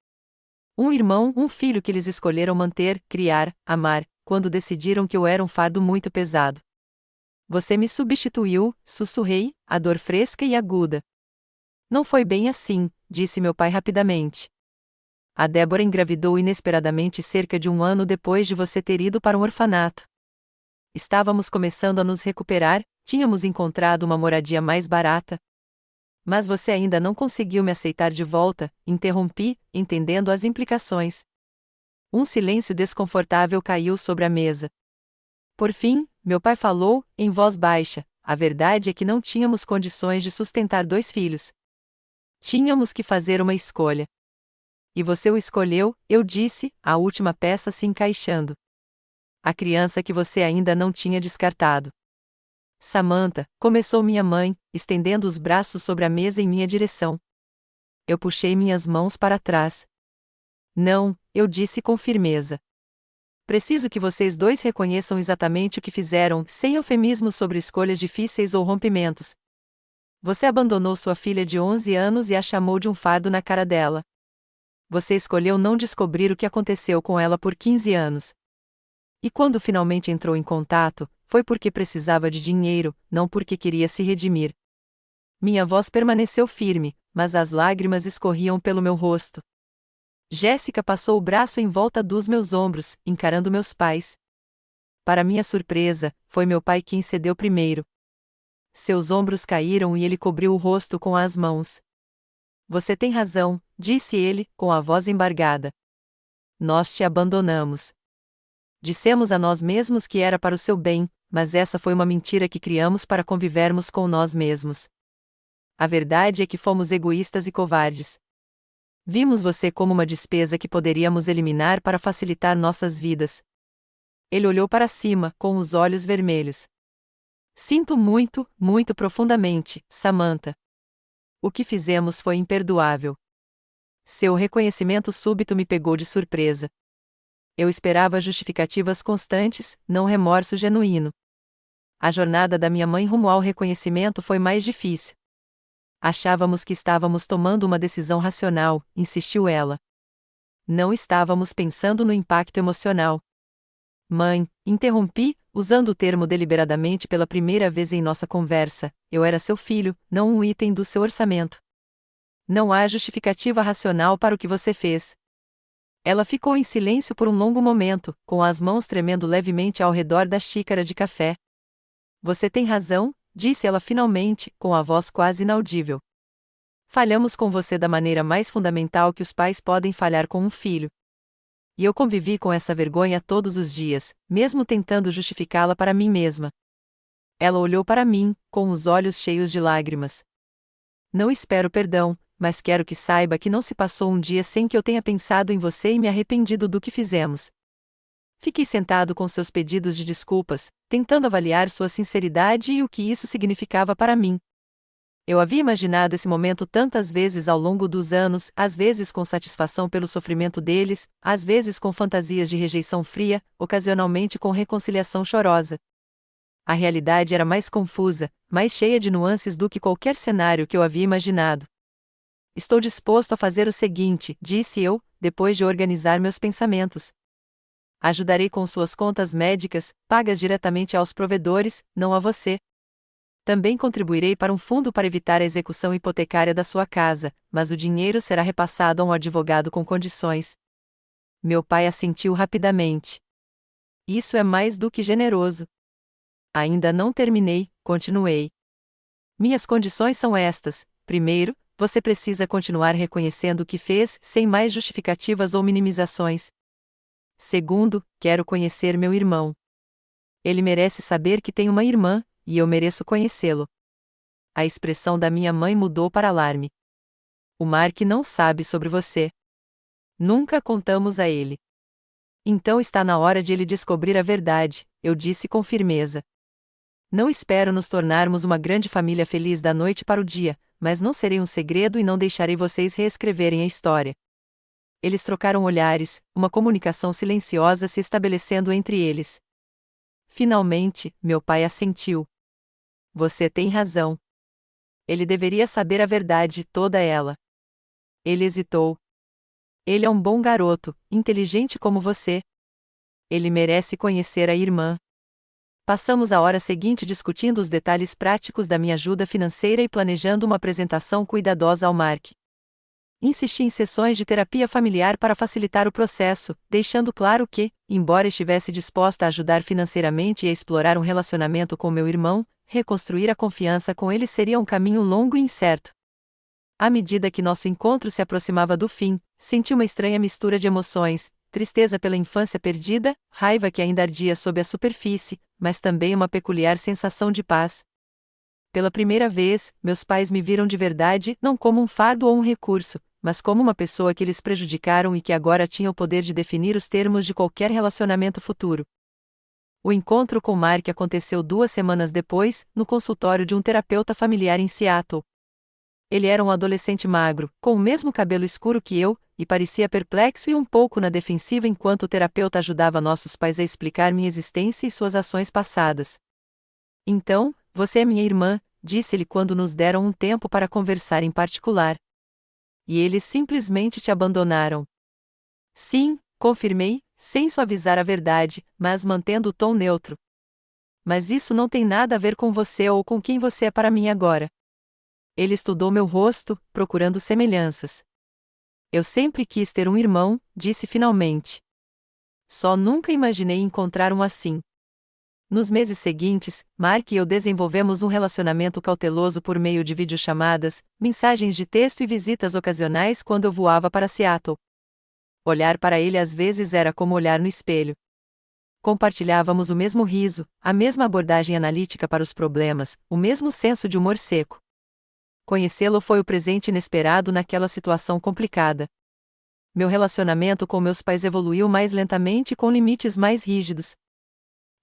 Um irmão, um filho que eles escolheram manter, criar, amar, quando decidiram que eu era um fardo muito pesado. Você me substituiu, sussurrei, a dor fresca e aguda. Não foi bem assim, disse meu pai rapidamente. A Débora engravidou inesperadamente cerca de um ano depois de você ter ido para um orfanato. Estávamos começando a nos recuperar, tínhamos encontrado uma moradia mais barata. Mas você ainda não conseguiu me aceitar de volta, interrompi, entendendo as implicações. Um silêncio desconfortável caiu sobre a mesa. Por fim, meu pai falou, em voz baixa, a verdade é que não tínhamos condições de sustentar 2 filhos. Tínhamos que fazer uma escolha. E você o escolheu, eu disse, a última peça se encaixando. A criança que você ainda não tinha descartado. Samantha, começou minha mãe, estendendo os braços sobre a mesa em minha direção. Eu puxei minhas mãos para trás. Não, eu disse com firmeza. Preciso que vocês dois reconheçam exatamente o que fizeram, sem eufemismos sobre escolhas difíceis ou rompimentos. Você abandonou sua filha de 11 anos e a chamou de um fardo na cara dela. Você escolheu não descobrir o que aconteceu com ela por 15 anos. E quando finalmente entrou em contato, foi porque precisava de dinheiro, não porque queria se redimir. Minha voz permaneceu firme, mas as lágrimas escorriam pelo meu rosto. Jéssica passou o braço em volta dos meus ombros, encarando meus pais. Para minha surpresa, foi meu pai quem cedeu primeiro. Seus ombros caíram e ele cobriu o rosto com as mãos. Você tem razão, disse ele, com a voz embargada. Nós te abandonamos. Dissemos a nós mesmos que era para o seu bem, mas essa foi uma mentira que criamos para convivermos com nós mesmos. A verdade é que fomos egoístas e covardes. Vimos você como uma despesa que poderíamos eliminar para facilitar nossas vidas. Ele olhou para cima, com os olhos vermelhos. Sinto muito, muito profundamente, Samantha. O que fizemos foi imperdoável. Seu reconhecimento súbito me pegou de surpresa. Eu esperava justificativas constantes, não remorso genuíno. A jornada da minha mãe rumo ao reconhecimento foi mais difícil. Achávamos que estávamos tomando uma decisão racional, insistiu ela. Não estávamos pensando no impacto emocional. Mãe, interrompi, usando o termo deliberadamente pela primeira vez em nossa conversa, eu era seu filho, não um item do seu orçamento. Não há justificativa racional para o que você fez. Ela ficou em silêncio por um longo momento, com as mãos tremendo levemente ao redor da xícara de café. Você tem razão, disse ela finalmente, com a voz quase inaudível. Falhamos com você da maneira mais fundamental que os pais podem falhar com um filho. E eu convivi com essa vergonha todos os dias, mesmo tentando justificá-la para mim mesma. Ela olhou para mim, com os olhos cheios de lágrimas. Não espero perdão, mas quero que saiba que não se passou um dia sem que eu tenha pensado em você e me arrependido do que fizemos. Fiquei sentado com seus pedidos de desculpas, tentando avaliar sua sinceridade e o que isso significava para mim. Eu havia imaginado esse momento tantas vezes ao longo dos anos, às vezes com satisfação pelo sofrimento deles, às vezes com fantasias de rejeição fria, ocasionalmente com reconciliação chorosa. A realidade era mais confusa, mais cheia de nuances do que qualquer cenário que eu havia imaginado. Estou disposto a fazer o seguinte, disse eu, depois de organizar meus pensamentos. Ajudarei com suas contas médicas, pagas diretamente aos provedores, não a você. Também contribuirei para um fundo para evitar a execução hipotecária da sua casa, mas o dinheiro será repassado a um advogado com condições. Meu pai assentiu rapidamente. Isso é mais do que generoso. Ainda não terminei, continuei. Minhas condições são estas: primeiro, você precisa continuar reconhecendo o que fez, sem mais justificativas ou minimizações. Segundo, quero conhecer meu irmão. Ele merece saber que tem uma irmã, e eu mereço conhecê-lo. A expressão da minha mãe mudou para alarme. O Mark não sabe sobre você. Nunca contamos a ele. Então está na hora de ele descobrir a verdade, eu disse com firmeza. Não espero nos tornarmos uma grande família feliz da noite para o dia, mas não serei um segredo e não deixarei vocês reescreverem a história. Eles trocaram olhares, uma comunicação silenciosa se estabelecendo entre eles. Finalmente, meu pai assentiu. Você tem razão. Ele deveria saber a verdade, toda ela. Ele hesitou. Ele é um bom garoto, inteligente como você. Ele merece conhecer a irmã. Passamos a hora seguinte discutindo os detalhes práticos da minha ajuda financeira e planejando uma apresentação cuidadosa ao Mark. Insisti em sessões de terapia familiar para facilitar o processo, deixando claro que, embora estivesse disposta a ajudar financeiramente e a explorar um relacionamento com meu irmão, reconstruir a confiança com ele seria um caminho longo e incerto. À medida que nosso encontro se aproximava do fim, senti uma estranha mistura de emoções, tristeza pela infância perdida, raiva que ainda ardia sob a superfície, mas também uma peculiar sensação de paz. Pela primeira vez, meus pais me viram de verdade, não como um fardo ou um recurso, mas como uma pessoa que eles prejudicaram e que agora tinha o poder de definir os termos de qualquer relacionamento futuro. O encontro com Mark aconteceu 2 semanas depois, no consultório de um terapeuta familiar em Seattle. Ele era um adolescente magro, com o mesmo cabelo escuro que eu, e parecia perplexo e um pouco na defensiva enquanto o terapeuta ajudava nossos pais a explicar minha existência e suas ações passadas. Então, você é minha irmã, disse-lhe quando nos deram um tempo para conversar em particular. E eles simplesmente te abandonaram. Sim, confirmei, sem suavizar a verdade, mas mantendo o tom neutro. Mas isso não tem nada a ver com você ou com quem você é para mim agora. Ele estudou meu rosto, procurando semelhanças. Eu sempre quis ter um irmão, disse finalmente. Só nunca imaginei encontrar um assim. Nos meses seguintes, Mark e eu desenvolvemos um relacionamento cauteloso por meio de videochamadas, mensagens de texto e visitas ocasionais quando eu voava para Seattle. Olhar para ele às vezes era como olhar no espelho. Compartilhávamos o mesmo riso, a mesma abordagem analítica para os problemas, o mesmo senso de humor seco. Conhecê-lo foi o presente inesperado naquela situação complicada. Meu relacionamento com meus pais evoluiu mais lentamente e com limites mais rígidos.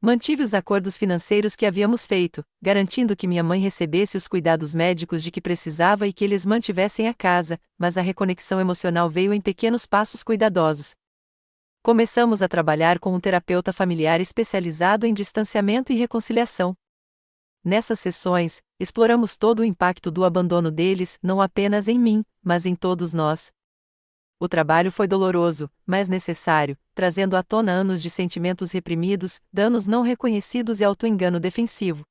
Mantive os acordos financeiros que havíamos feito, garantindo que minha mãe recebesse os cuidados médicos de que precisava e que eles mantivessem a casa, mas a reconexão emocional veio em pequenos passos cuidadosos. Começamos a trabalhar com um terapeuta familiar especializado em distanciamento e reconciliação. Nessas sessões, exploramos todo o impacto do abandono deles, não apenas em mim, mas em todos nós. O trabalho foi doloroso, mas necessário, trazendo à tona anos de sentimentos reprimidos, danos não reconhecidos e auto-engano defensivo.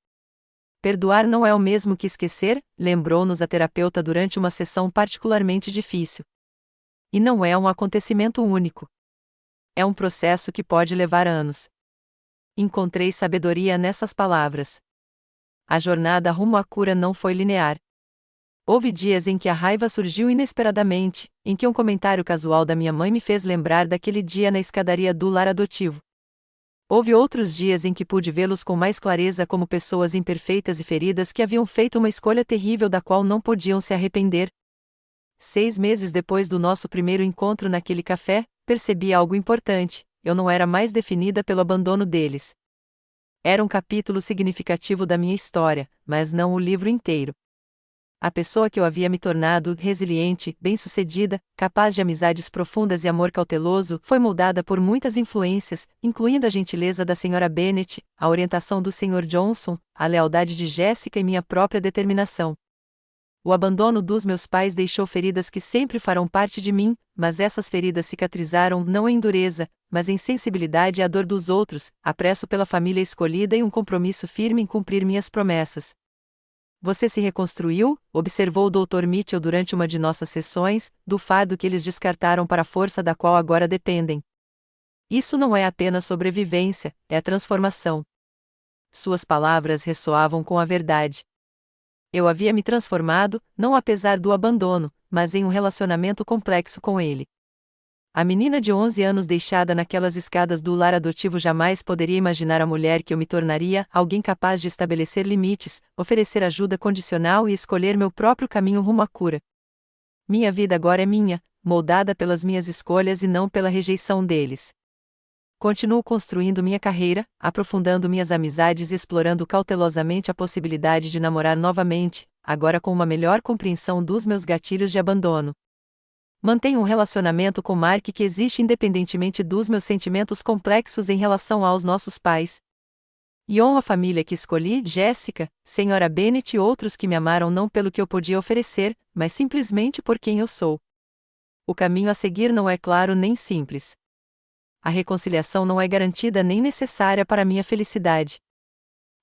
Perdoar não é o mesmo que esquecer, lembrou-nos a terapeuta durante uma sessão particularmente difícil. E não é um acontecimento único. É um processo que pode levar anos. Encontrei sabedoria nessas palavras. A jornada rumo à cura não foi linear. Houve dias em que a raiva surgiu inesperadamente, em que um comentário casual da minha mãe me fez lembrar daquele dia na escadaria do lar adotivo. Houve outros dias em que pude vê-los com mais clareza como pessoas imperfeitas e feridas que haviam feito uma escolha terrível da qual não podiam se arrepender. 6 meses depois do nosso primeiro encontro naquele café, percebi algo importante: eu não era mais definida pelo abandono deles. Era um capítulo significativo da minha história, mas não o livro inteiro. A pessoa que eu havia me tornado, resiliente, bem-sucedida, capaz de amizades profundas e amor cauteloso, foi moldada por muitas influências, incluindo a gentileza da Sra. Bennet, a orientação do Sr. Johnson, a lealdade de Jessica e minha própria determinação. O abandono dos meus pais deixou feridas que sempre farão parte de mim, mas essas feridas cicatrizaram não em dureza, mas em sensibilidade à dor dos outros, apreço pela família escolhida e um compromisso firme em cumprir minhas promessas. Você se reconstruiu, observou o Dr. Mitchell durante uma de nossas sessões, do fardo que eles descartaram para a força da qual agora dependem. Isso não é apenas sobrevivência, é transformação. Suas palavras ressoavam com a verdade. Eu havia me transformado, não apesar do abandono, mas em um relacionamento complexo com ele. A menina de 11 anos deixada naquelas escadas do lar adotivo jamais poderia imaginar a mulher que eu me tornaria, alguém capaz de estabelecer limites, oferecer ajuda condicional e escolher meu próprio caminho rumo à cura. Minha vida agora é minha, moldada pelas minhas escolhas e não pela rejeição deles. Continuo construindo minha carreira, aprofundando minhas amizades e explorando cautelosamente a possibilidade de namorar novamente, agora com uma melhor compreensão dos meus gatilhos de abandono. Mantenho um relacionamento com Mark que existe independentemente dos meus sentimentos complexos em relação aos nossos pais. E honro a família que escolhi, Jessica, Sra. Bennet e outros que me amaram não pelo que eu podia oferecer, mas simplesmente por quem eu sou. O caminho a seguir não é claro nem simples. A reconciliação não é garantida nem necessária para minha felicidade.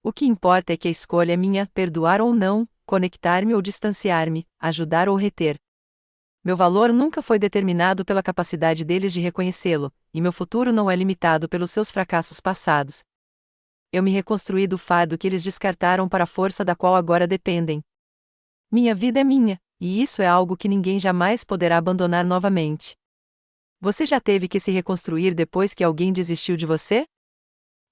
O que importa é que a escolha é minha, perdoar ou não, conectar-me ou distanciar-me, ajudar ou reter. Meu valor nunca foi determinado pela capacidade deles de reconhecê-lo, e meu futuro não é limitado pelos seus fracassos passados. Eu me reconstruí do fardo que eles descartaram para a força da qual agora dependem. Minha vida é minha, e isso é algo que ninguém jamais poderá abandonar novamente. Você já teve que se reconstruir depois que alguém desistiu de você?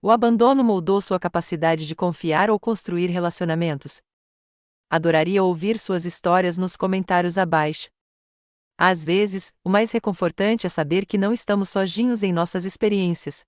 O abandono moldou sua capacidade de confiar ou construir relacionamentos? Adoraria ouvir suas histórias nos comentários abaixo. Às vezes, o mais reconfortante é saber que não estamos sozinhos em nossas experiências.